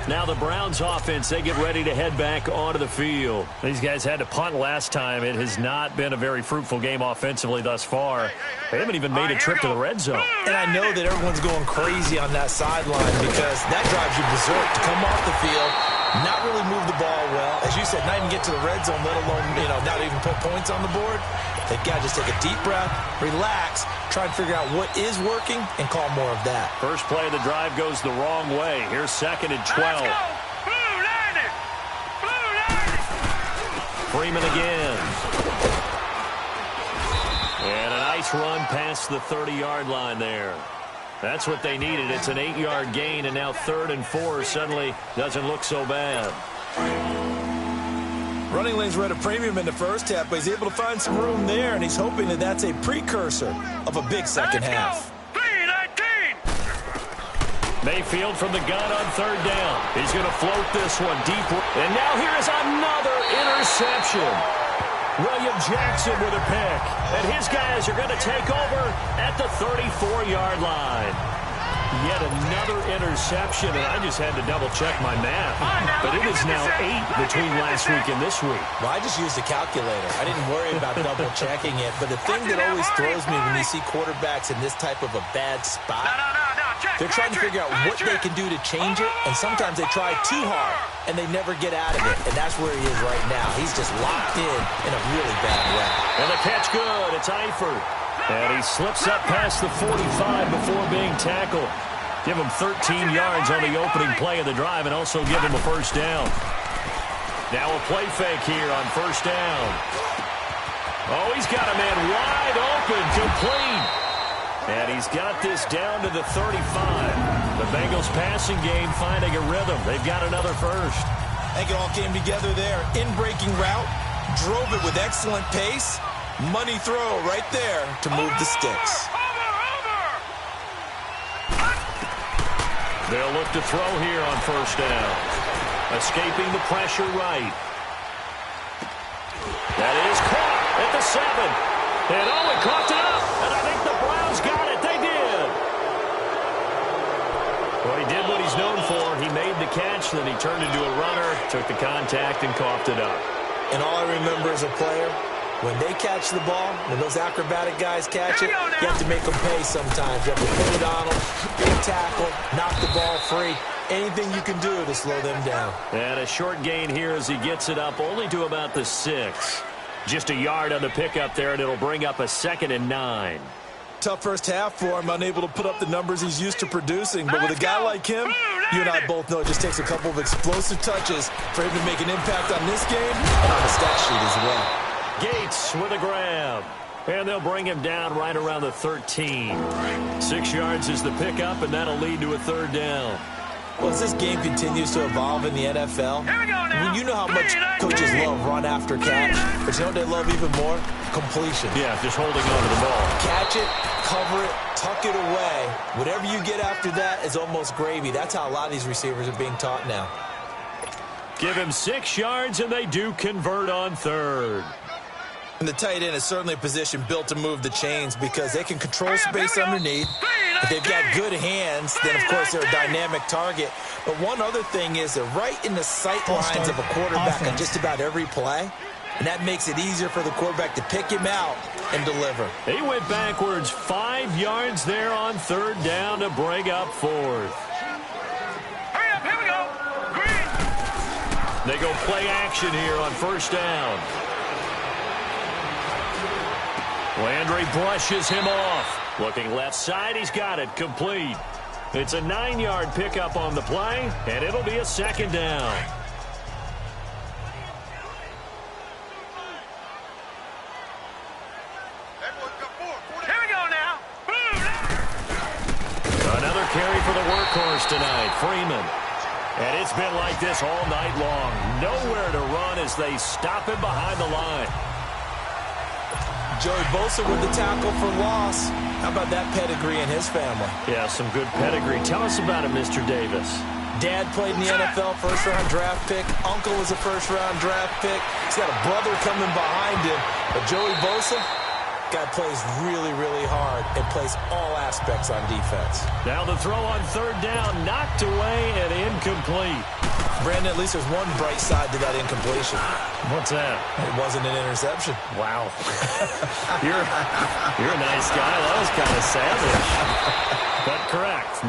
Now the Browns offense, they get ready to head back onto the field. These guys had to punt last time. It has not been a very fruitful game offensively thus far. They haven't even made a trip to the red zone. And I know that everyone's going crazy on that sideline because that drives you berserk to come off the field, not really move the ball well. As you said, not even get to the red zone, let alone, not even put points on the board. They've got to just take a deep breath, relax, try and figure out what is working, and call more of that. First play of the drive goes the wrong way. Here's 2nd and 12. Freeman again. And a nice run past the 30-yard line there. That's what they needed. It's an 8-yard gain, and now 3rd and 4 suddenly doesn't look so bad. Running lanes were at a premium in the first half, but he's able to find some room there, and he's hoping that that's a precursor of a big second half. Mayfield from the gun on 3rd down. He's going to float this one deep. And now here is another interception. William Jackson with a pick. And his guys are going to take over at the 34-yard line. Yet another interception, and I just had to double-check my math. But it is now 8 between last week and this week. Well, I just used a calculator. I didn't worry about double-checking it. But the thing that always throws me when you see quarterbacks in this type of a bad spot, they're trying to figure out what they can do to change it, and sometimes they try too hard, and they never get out of it. And that's where he is right now. He's just locked in a really bad way. And the catch good. It's Eifert. And he slips up past the 45 before being tackled. Give him 13 yards on the opening play of the drive and also give him a first down. Now a play fake here on first down. Oh, he's got a man wide open, complete. And he's got this down to the 35. The Bengals passing game finding a rhythm. They've got another first. I think it all came together there. In-breaking route, drove it with excellent pace. Money throw right there to move the sticks. They'll look to throw here on first down. Escaping the pressure right. That is caught at the 7. And he coughed it up. And I think the catch, then he turned into a runner, took the contact, and coughed it up. And all I remember as a player, when they catch the ball, when those acrobatic guys catch it, you have to make them pay sometimes. You have to put it on them, big tackle, knock the ball free. Anything you can do to slow them down. And a short gain here as he gets it up only to about the 6. Just a yard on the pickup there, and it'll bring up a 2nd and 9. Tough first half for him, unable to put up the numbers he's used to producing. But with a guy like him, you and I both know it just takes a couple of explosive touches for him to make an impact on this game and on the stat sheet as well. Gates with a grab. And they'll bring him down right around the 13. 6 yards is the pickup, and that'll lead to a 3rd down. Well, as this game continues to evolve in the NFL, you know how much coaches love run after catch, but you know what they love even more? Completion. Yeah, just holding on to the ball. Catch it, cover it, tuck it away. Whatever you get after that is almost gravy. That's how a lot of these receivers are being taught now. Give him 6 yards, and they do convert on 3rd. And the tight end is certainly a position built to move the chains because they can control space underneath. If they've got good hands, then, of course, they're a dynamic target. But one other thing is they're right in the sight lines of a quarterback on just about every play. And that makes it easier for the quarterback to pick him out and deliver. He went backwards 5 yards there on 3rd down to bring up 4th. Hurry up, here we go. Green. They go play action here on 1st down. Landry brushes him off. Looking left side, he's got it. Complete. It's a 9-yard pickup on the play, and it'll be a 2nd down. Here we go now. Another carry for the workhorse tonight, Freeman. And it's been like this all night long. Nowhere to run as they stop him behind the line. Joey Bosa with the tackle for loss. How about that pedigree in his family? Yeah, some good pedigree. Tell us about it, Mr. Davis. Dad played in the NFL, first-round draft pick. Uncle was a first-round draft pick. He's got a brother coming behind him. But Joey Bosa, guy plays really, really hard and plays all aspects on defense. Now the throw on 3rd down, knocked away and incomplete. Brandon, at least there's one bright side to that incompletion. What's that? It wasn't an interception. Wow. You're a nice guy. That was kind of savage. But correct.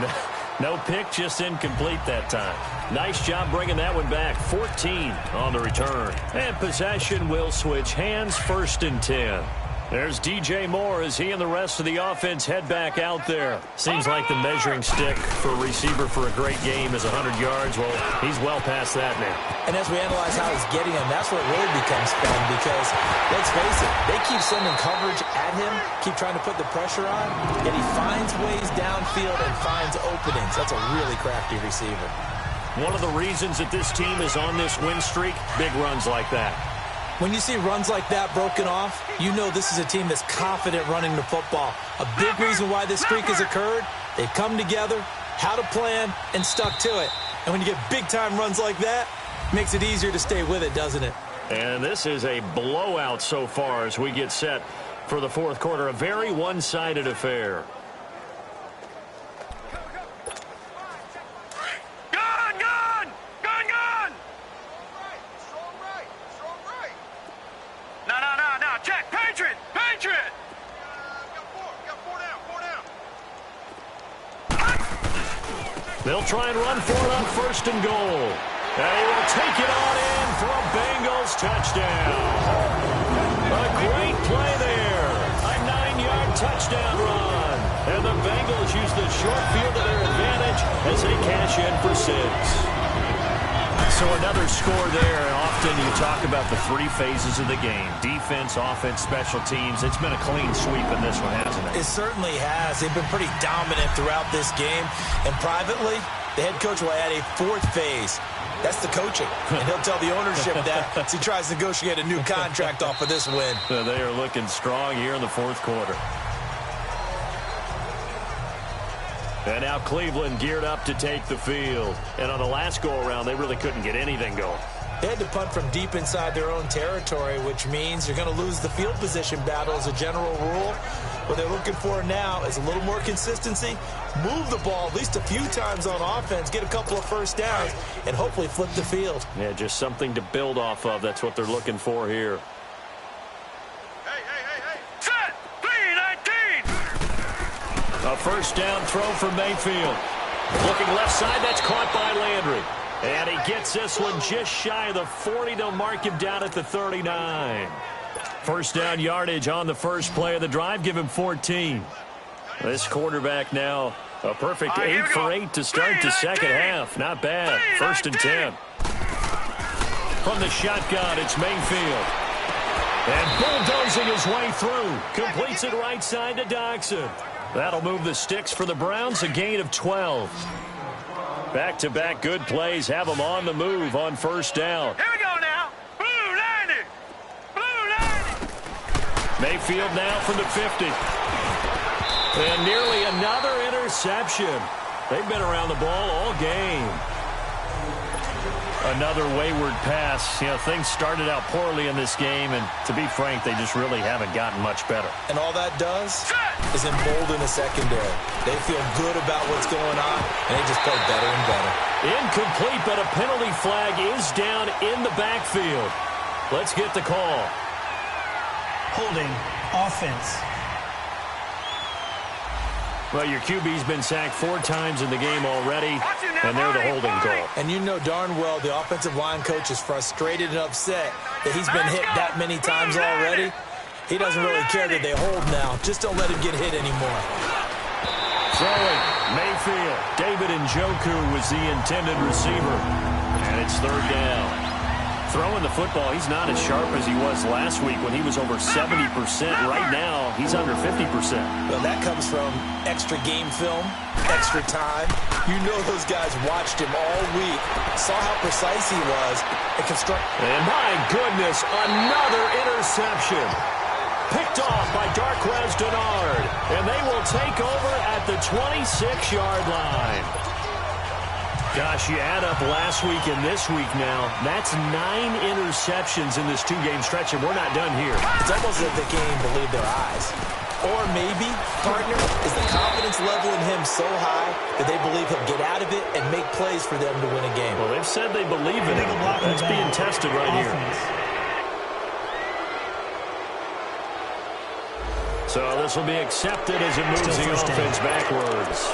No pick, just incomplete that time. Nice job bringing that one back. 14 on the return. And possession will switch hands, 1st and 10. There's DJ Moore as he and the rest of the offense head back out there. Seems like the measuring stick for a receiver for a great game is 100 yards. Well, he's well past that now. And as we analyze how he's getting him, that's where it really becomes fun because, let's face it, they keep sending coverage at him, keep trying to put the pressure on, yet he finds ways downfield and finds openings. That's a really crafty receiver. One of the reasons that this team is on this win streak, big runs like that. When you see runs like that broken off, you know this is a team that's confident running the football. A big reason why this streak has occurred, they've come together, had a plan, and stuck to it. And when you get big-time runs like that, it makes it easier to stay with it, doesn't it? And this is a blowout so far as we get set for the 4th quarter. A very one-sided affair. They'll try and run for it on 1st and goal. And he will take it on in for a Bengals touchdown. A great play there. A 9-yard touchdown run. And the Bengals use the short field to their advantage as they cash in for 6. So another score there. Often you talk about the 3 phases of the game. Defense, offense, special teams. It's been a clean sweep in this one, hasn't it? It certainly has. They've been pretty dominant throughout this game. And privately, the head coach will add a 4th phase. That's the coaching. And he'll tell the ownership that as he tries to negotiate a new contract off of this win. They are looking strong here in the 4th quarter. And now Cleveland geared up to take the field. And on the last go-around, they really couldn't get anything going. They had to punt from deep inside their own territory, which means you're going to lose the field position battle as a general rule. What they're looking for now is a little more consistency, move the ball at least a few times on offense, get a couple of first downs, and hopefully flip the field. Yeah, just something to build off of. That's what they're looking for here. Hey. Set. 3-19. A first down throw for Mayfield. Looking left side, that's caught by Landry. And he gets this one just shy of the 40. They'll mark him down at the 39. First down yardage on the first play of the drive. Give him 14. This quarterback now a perfect 8 for 8 to start the second half. Not bad. First and 10. From the shotgun, it's Mayfield. And bulldozing his way through. Completes it right side to Doxson. That'll move the sticks for the Browns. A gain of 12. Back-to-back good plays have them on the move on first down. Here we go now. Blue 90. Blue 90. Mayfield now from the 50. And nearly another interception. They've been around the ball all game. Another wayward pass. You know, things started out poorly in this game, and to be frank, they just really haven't gotten much better. And all that does is embolden the secondary. They feel good about what's going on, and they just play better and better. Incomplete, but a penalty flag is down in the backfield. Let's get the call. Holding offense. Well, your QB's been sacked 4 times in the game already, and they're the holding call. And you know darn well the offensive line coach is frustrated and upset that he's been hit that many times already. He doesn't really care that they hold now. Just don't let him get hit anymore. Throwing, Mayfield. David Njoku was the intended receiver, and it's third down. Throwing the football, he's not as sharp as he was last week when he was over 70%. Right now, he's under 50%. Well, that comes from extra game film, extra time. You know those guys watched him all week, saw how precise he was, and construct. And my goodness, another interception. Picked off by Darquez Dennard. And they will take over at the 26-yard line. Gosh, you add up last week and this week now, that's 9 interceptions in this 2-game stretch, and we're not done here. It's almost like the game believed their eyes. Or maybe, partner, is the confidence level in him so high that they believe he'll get out of it and make plays for them to win a game. Well, they've said they believe in him. That's being tested right here. So this will be accepted as it moves the offense backwards.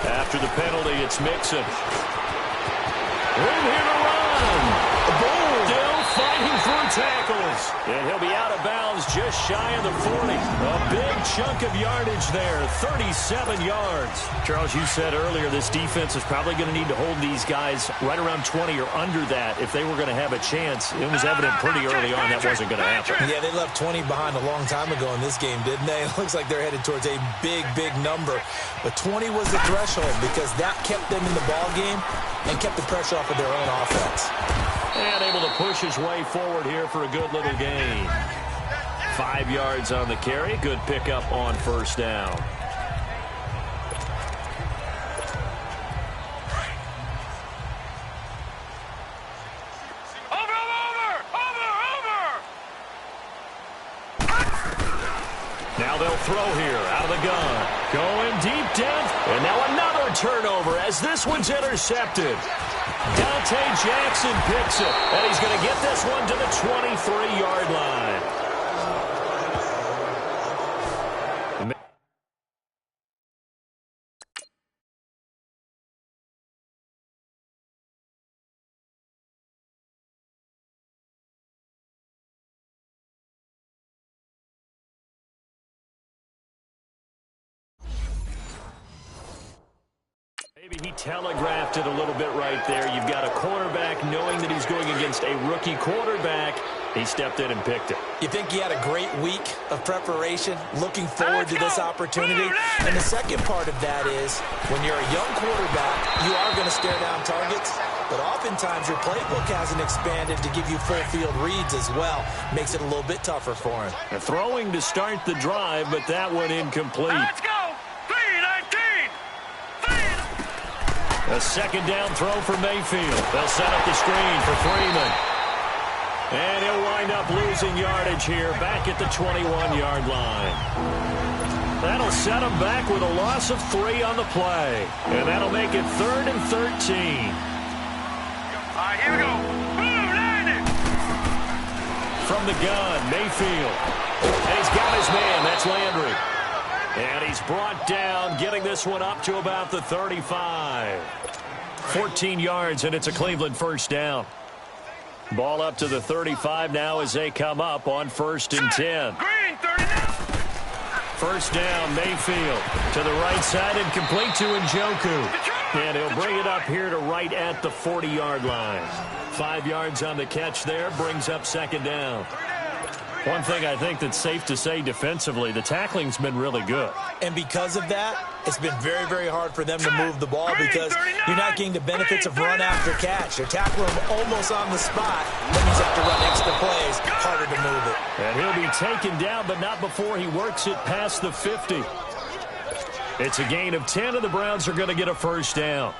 After the penalty, it's Mixon. In here to run. Still fighting through tackles. And he'll be out of bounds just shy of the 40. A big chunk of yardage there, 37 yards. Charles, you said earlier this defense is probably going to need to hold these guys right around 20 or under that if they were going to have a chance. It was evident pretty early on that wasn't going to happen. Yeah, they left 20 behind a long time ago in this game, didn't they? It looks like they're headed towards a big, big number. But 20 was the threshold because that kept them in the ball game and kept the pressure off of their own offense. And able to push his way forward here for a good little gain. 5 yards on the carry. Good pickup on first down. Now they'll throw here out of the gun. Going deep down. And now another turnover as this one's intercepted. Dante Jackson picks it. And he's going to get this one to the 23-yard line. Maybe he telegraphed it a little bit right there. You've got a cornerback knowing that he's going against a rookie quarterback. He stepped in and picked it. You think he had a great week of preparation, looking forward to this opportunity? And the second part of that is, when you're a young quarterback, you are going to stare down targets. But oftentimes your playbook hasn't expanded to give you full field reads as well. Makes it a little bit tougher for him. Throwing to start the drive, but that one incomplete. Let's go. 3-19. A second down throw for Mayfield. They'll set up the screen for Freeman. And he'll wind up losing yardage here back at the 21-yard line. That'll set him back with a loss of 3 on the play. And that'll make it 3rd and 13. All right, here we go. Blue Lightning. From the gun, Mayfield. And he's got his man. That's Landry. And he's brought down, getting this one up to about the 35. 14 yards, and it's a Cleveland first down. Ball up to the 35 now as they come up on 1st and 10. Green, 39. First down, Mayfield to the right side and complete to Njoku. And he'll bring it up here to right at the 40-yard line. 5 yards on the catch there, brings up second down. One thing I think that's safe to say defensively, the tackling's been really good. And because of that, it's been very, very hard for them to move the ball because you're not getting the benefits of run after catch. They're tackling him almost on the spot. That means you have to run extra plays, harder to move it. And he'll be taken down, but not before he works it past the 50. It's a gain of 10, and the Browns are going to get a first down.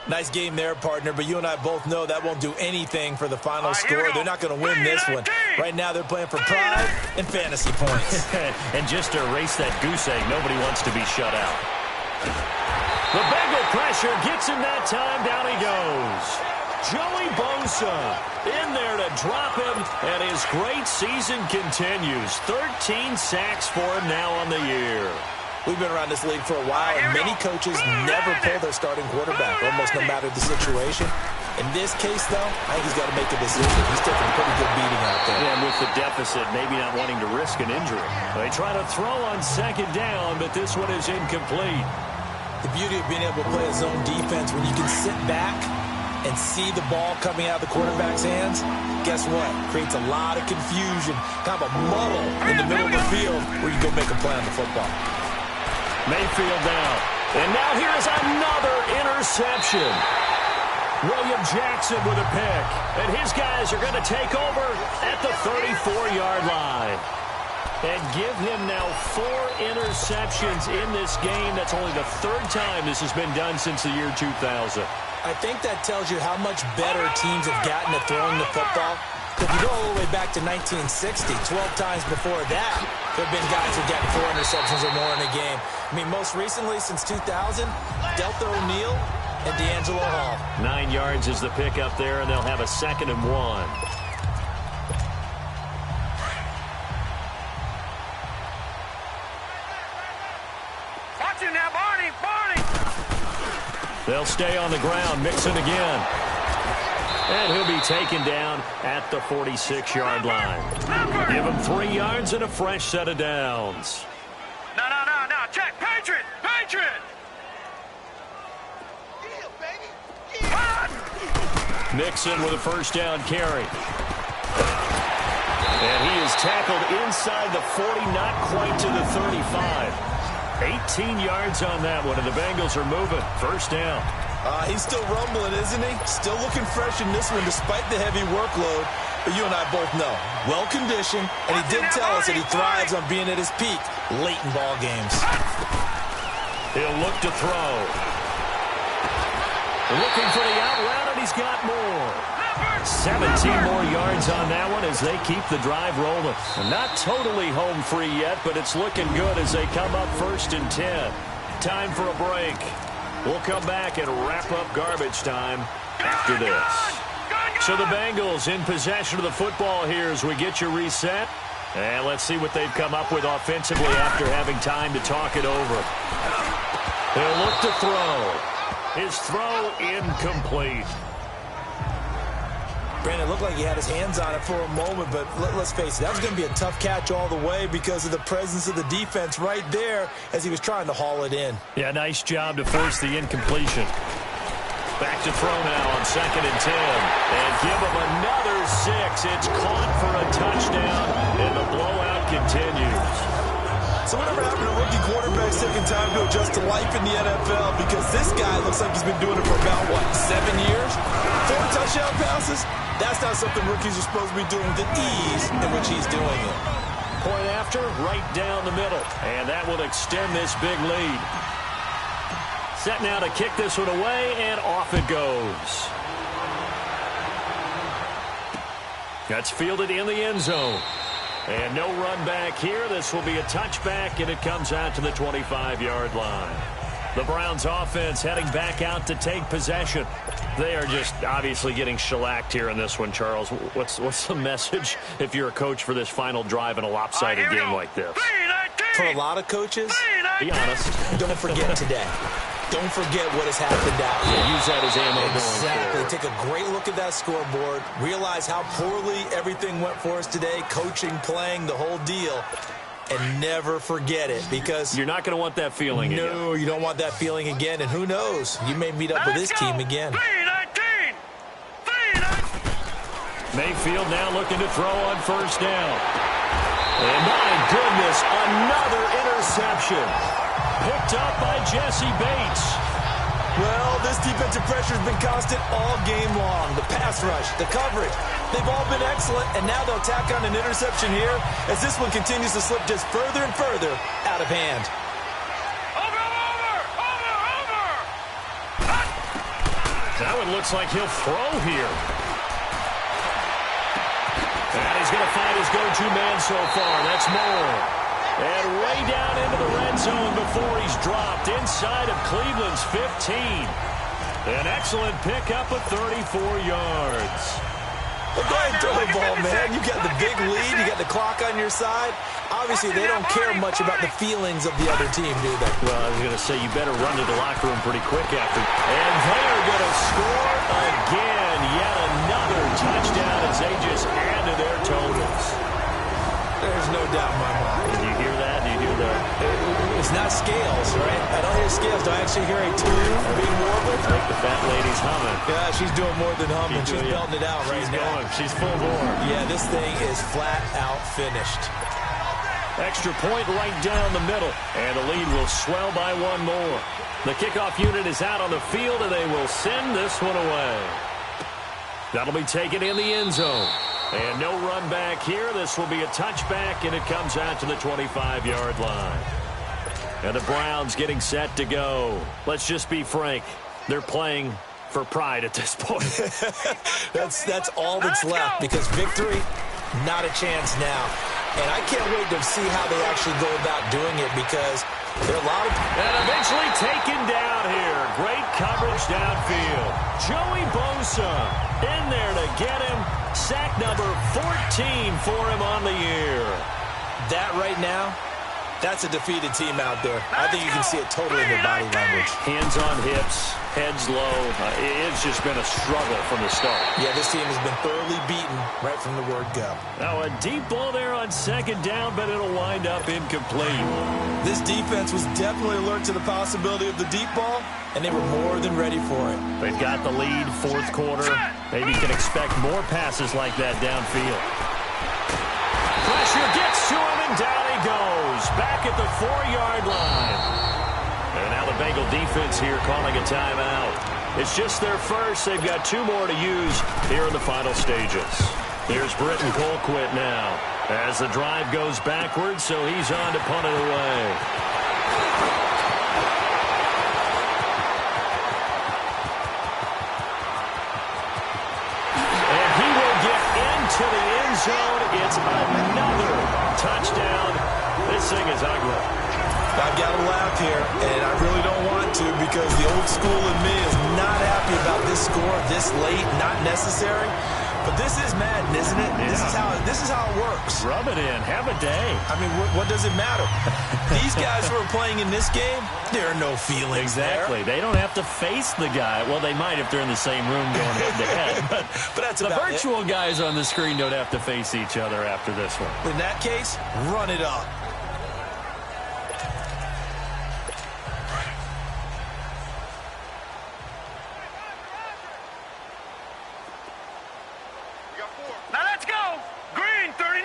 Nice game there, partner, but you and I both know that won't do anything for the final score. They're not going to win this one. Right now, they're playing for pride and fantasy points. And just to erase that goose egg, nobody wants to be shut out. The Bengal pressure gets him that time. Down he goes. Joey Bosa in there to drop him, and his great season continues. 13 sacks for him now on the year. We've been around this league for a while, and many coaches never pull their starting quarterback, almost no matter the situation. In this case, though, I think he's got to make a decision. He's taking a pretty good beating out there. Yeah, and with the deficit, maybe not wanting to risk an injury. They try to throw on second down, but this one is incomplete. The beauty of being able to play a zone defense when you can sit back and see the ball coming out of the quarterback's hands, guess what? Creates a lot of confusion, kind of a muddle in the middle of the field where you go make a play on the football. Mayfield down. And now here's another interception. William Jackson with a pick. And his guys are going to take over at the 34-yard line. And give him now 4 interceptions in this game. That's only the 3rd time this has been done since the year 2000. I think that tells you how much better teams have gotten at throwing the football. If you go all the way back to 1960, 12 times before that, there have been guys who got 4 interceptions or more in a game. I mean, most recently, since 2000, Delta O'Neal and D'Angelo Hall. 9 yards is the pick up there, and they'll have a 2nd and 1. Watch him now, Barney, Barney. They'll stay on the ground, Mixon again. And he'll be taken down at the 46-yard line. Give him 3 yards and a fresh set of downs. No. Check. Patriot. Mixon with a first down carry. And he is tackled inside the 40, not quite to the 35. 18 yards on that one, and the Bengals are moving. First down. He's still rumbling, isn't he? Still looking fresh in this one despite the heavy workload. But you and I both know, well-conditioned, and he did tell us that he thrives on being at his peak late in ball games. He'll look to throw. Looking for the out route, and he's got more. 17 more yards on that one as they keep the drive rolling. Not totally home free yet, but it's looking good as they come up 1st and 10. Time for a break. We'll come back and wrap up garbage time after this. So the Bengals in possession of the football here as we get you reset. And let's see what they've come up with offensively after having time to talk it over. He'll look to throw. His throw incomplete. Brandon, it looked like he had his hands on it for a moment, but let's face it, that was going to be a tough catch all the way because of the presence of the defense right there as he was trying to haul it in. Yeah, nice job to force the incompletion. Back to throw now on 2nd and 10. And give him another 6. It's caught for a touchdown, and the blowout continues. So whatever happened to rookie quarterbacks taking time to adjust to life in the NFL? Because this guy looks like he's been doing it for about, 7 years? 4 touchdown passes? That's not something rookies are supposed to be doing with the ease in which he's doing it. Point after, right down the middle. And that will extend this big lead. Set now to kick this one away, and off it goes. That's fielded in the end zone. And no run back here. This will be a touchback, and it comes out to the 25-yard line. The Browns offense heading back out to take possession. They are just obviously getting shellacked here in this one, Charles. What's the message if you're a coach for this final drive in a lopsided game like this? For a lot of coaches, be honest. Don't forget today. Don't forget what has happened out here. Use that as ammo going Exactly. forward. Take a great look at that scoreboard. Realize how poorly everything went for us today. Coaching, playing, the whole deal. And never forget it, because you're not going to want that feeling again. No, you don't want that feeling again. And who knows? You may meet up with this team again. Mayfield now looking to throw on first down. And my goodness, another interception. Picked up by Jesse Bates. Well, this defensive pressure has been constant all game long. The pass rush, the coverage, they've all been excellent, and now they'll tack on an interception here as this one continues to slip just further and further out of hand. Now it looks like he'll throw here. And he's going to find his go-to man so far. That's Moore. And way down into the red zone before he's dropped inside of Cleveland's 15. An excellent pickup of 34 yards. Well, go ahead and throw the ball, man. You got the big lead. You got the clock on your side. Obviously, they don't care much about the feelings of the other team, do they? Well, I was going to say, you better run to the locker room pretty quick after. And they're going to score again. Yet another touchdown as they just add to their totals. There's no doubt in my mind. Did you hear that? Did you hear that? It's not scales, right? I don't hear scales. Do I actually hear a tune being warbled? I think the fat lady's humming. Yeah, she's doing more than humming. She's belting it out right now. She's going. She's full bore. Yeah, this thing is flat out finished. Extra point right down the middle. And the lead will swell by one more. The kickoff unit is out on the field, and they will send this one away. That'll be taken in the end zone. And no run back here. This will be a touchback, and it comes out to the 25-yard line. And the Browns getting set to go. Let's just be frank. They're playing for pride at this point. That's all that's left, because victory, not a chance now. And I can't wait to see how they actually go about doing it, because there are a lot of... And eventually taken down here. Great coverage downfield. Joey Bosa in there to get him. Sack number 14 for him on the year. That right now, that's a defeated team out there. I think you can see it totally in their body language. Hands on hips, heads low. It's just been a struggle from the start. Yeah, this team has been thoroughly beaten right from the word go. Now a deep ball there on second down, but it'll wind up incomplete. This defense was definitely alert to the possibility of the deep ball, and they were more than ready for it. They've got the lead, fourth quarter. Maybe can expect more passes like that downfield. Pressure gets to him, and down he goes. Back at the 4-yard line. And now the Bengal defense here calling a timeout. It's just their first. They've got 2 more to use here in the final stages. Here's Britton Colquitt now as the drive goes backwards, so he's on to punt it away. And he will get into the end zone. It's another touchdown. This thing is ugly. I've got to laugh here, and I really don't want to, because the old school in me is not happy about this score this late, not necessary. But this is Madden, isn't it? Yeah. This is how it works. Rub it in. Have a day. I mean, what does it matter? These guys who are playing in this game, there are no feelings exactly. there. They don't have to face the guy. Well, they might if they're in the same room going head-to-head. But that's the about virtual guys on the screen don't have to face each other after this one. In that case, run it up. Now let's go. Green, 39.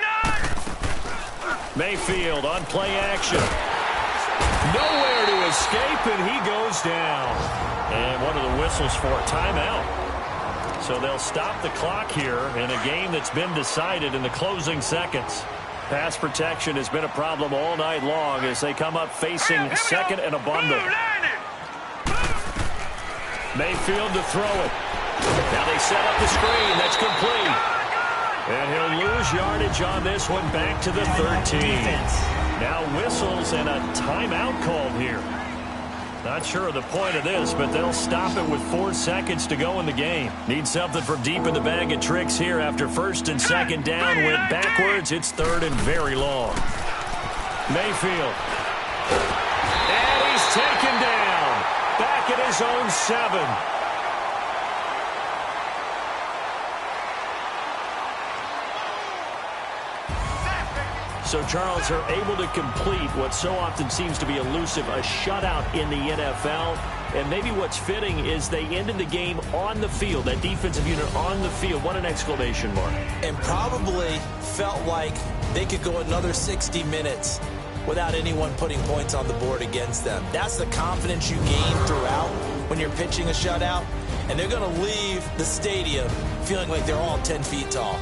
Mayfield on play action. Nowhere to escape, and he goes down. And one of the whistles for a timeout. So they'll stop the clock here in a game that's been decided in the closing seconds. Pass protection has been a problem all night long as they come up facing second and a bundle. Mayfield to throw it. Now they set up the screen. That's complete. And he'll lose yardage on this one back to the 13. Now whistles and a timeout called here. Not sure of the point of this, but they'll stop it with 4 seconds to go in the game. Need something from deep in the bag of tricks here after first and second down went backwards. It's third and very long. Mayfield. And he's taken down. Back at his own 7. So, Charles, are able to complete what so often seems to be elusive, a shutout in the NFL. And maybe what's fitting is they ended the game on the field, that defensive unit on the field. What an exclamation mark. And probably felt like they could go another 60 minutes without anyone putting points on the board against them. That's the confidence you gain throughout when you're pitching a shutout. And they're going to leave the stadium feeling like they're all 10 feet tall.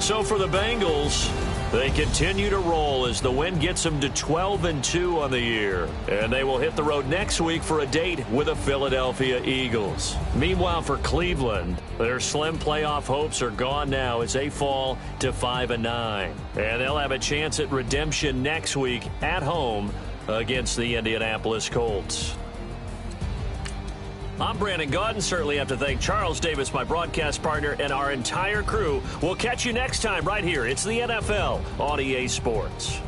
So for the Bengals, they continue to roll as the win gets them to 12-2 on the year. And they will hit the road next week for a date with the Philadelphia Eagles. Meanwhile, for Cleveland, their slim playoff hopes are gone now as they fall to 5-9. And they'll have a chance at redemption next week at home against the Indianapolis Colts. I'm Brandon Gaudin. Certainly have to thank Charles Davis, my broadcast partner, and our entire crew. We'll catch you next time right here. It's the NFL on EA Sports.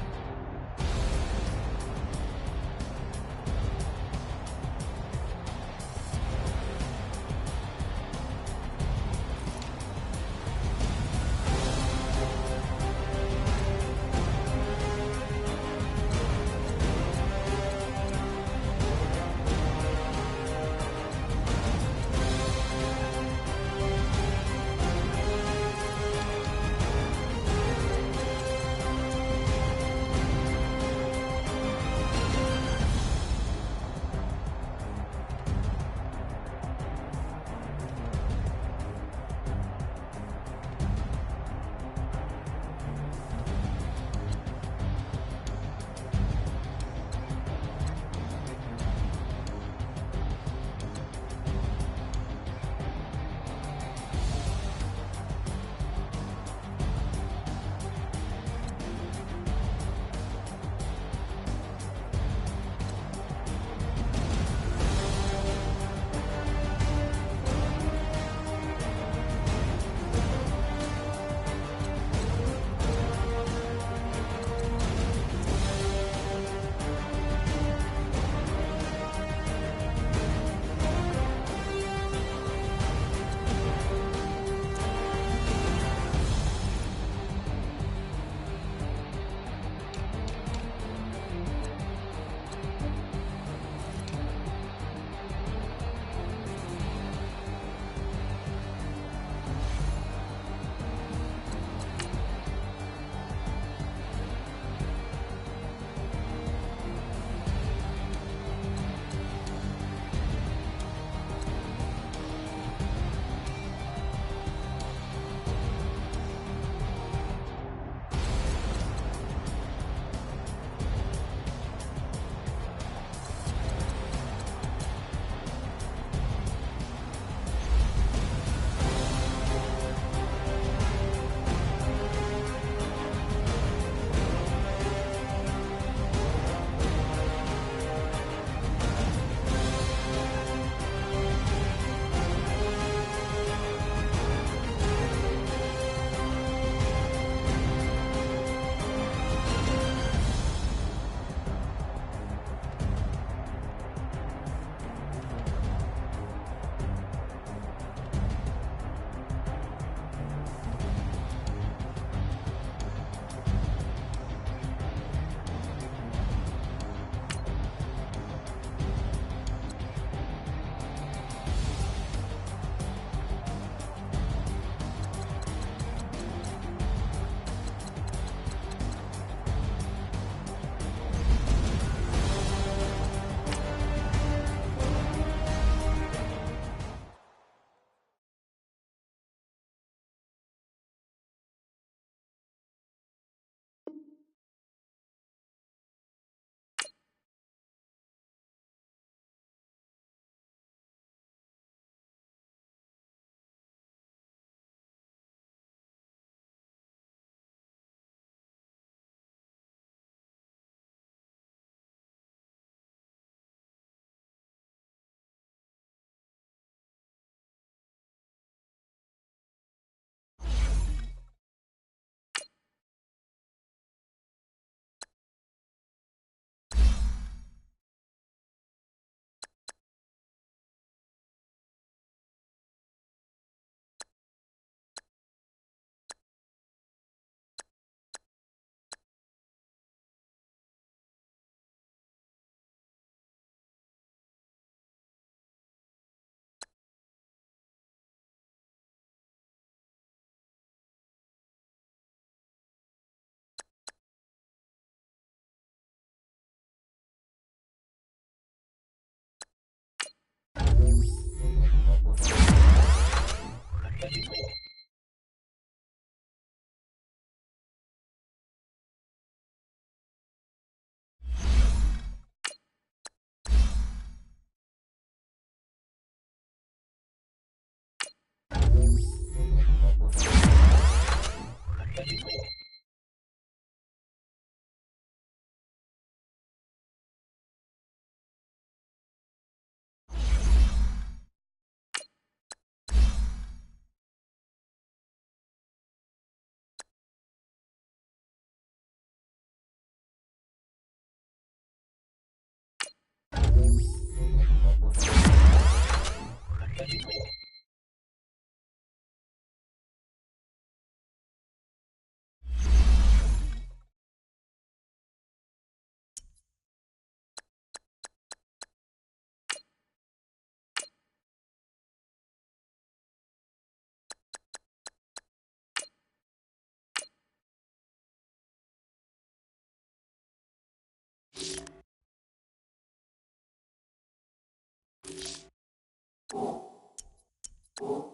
you.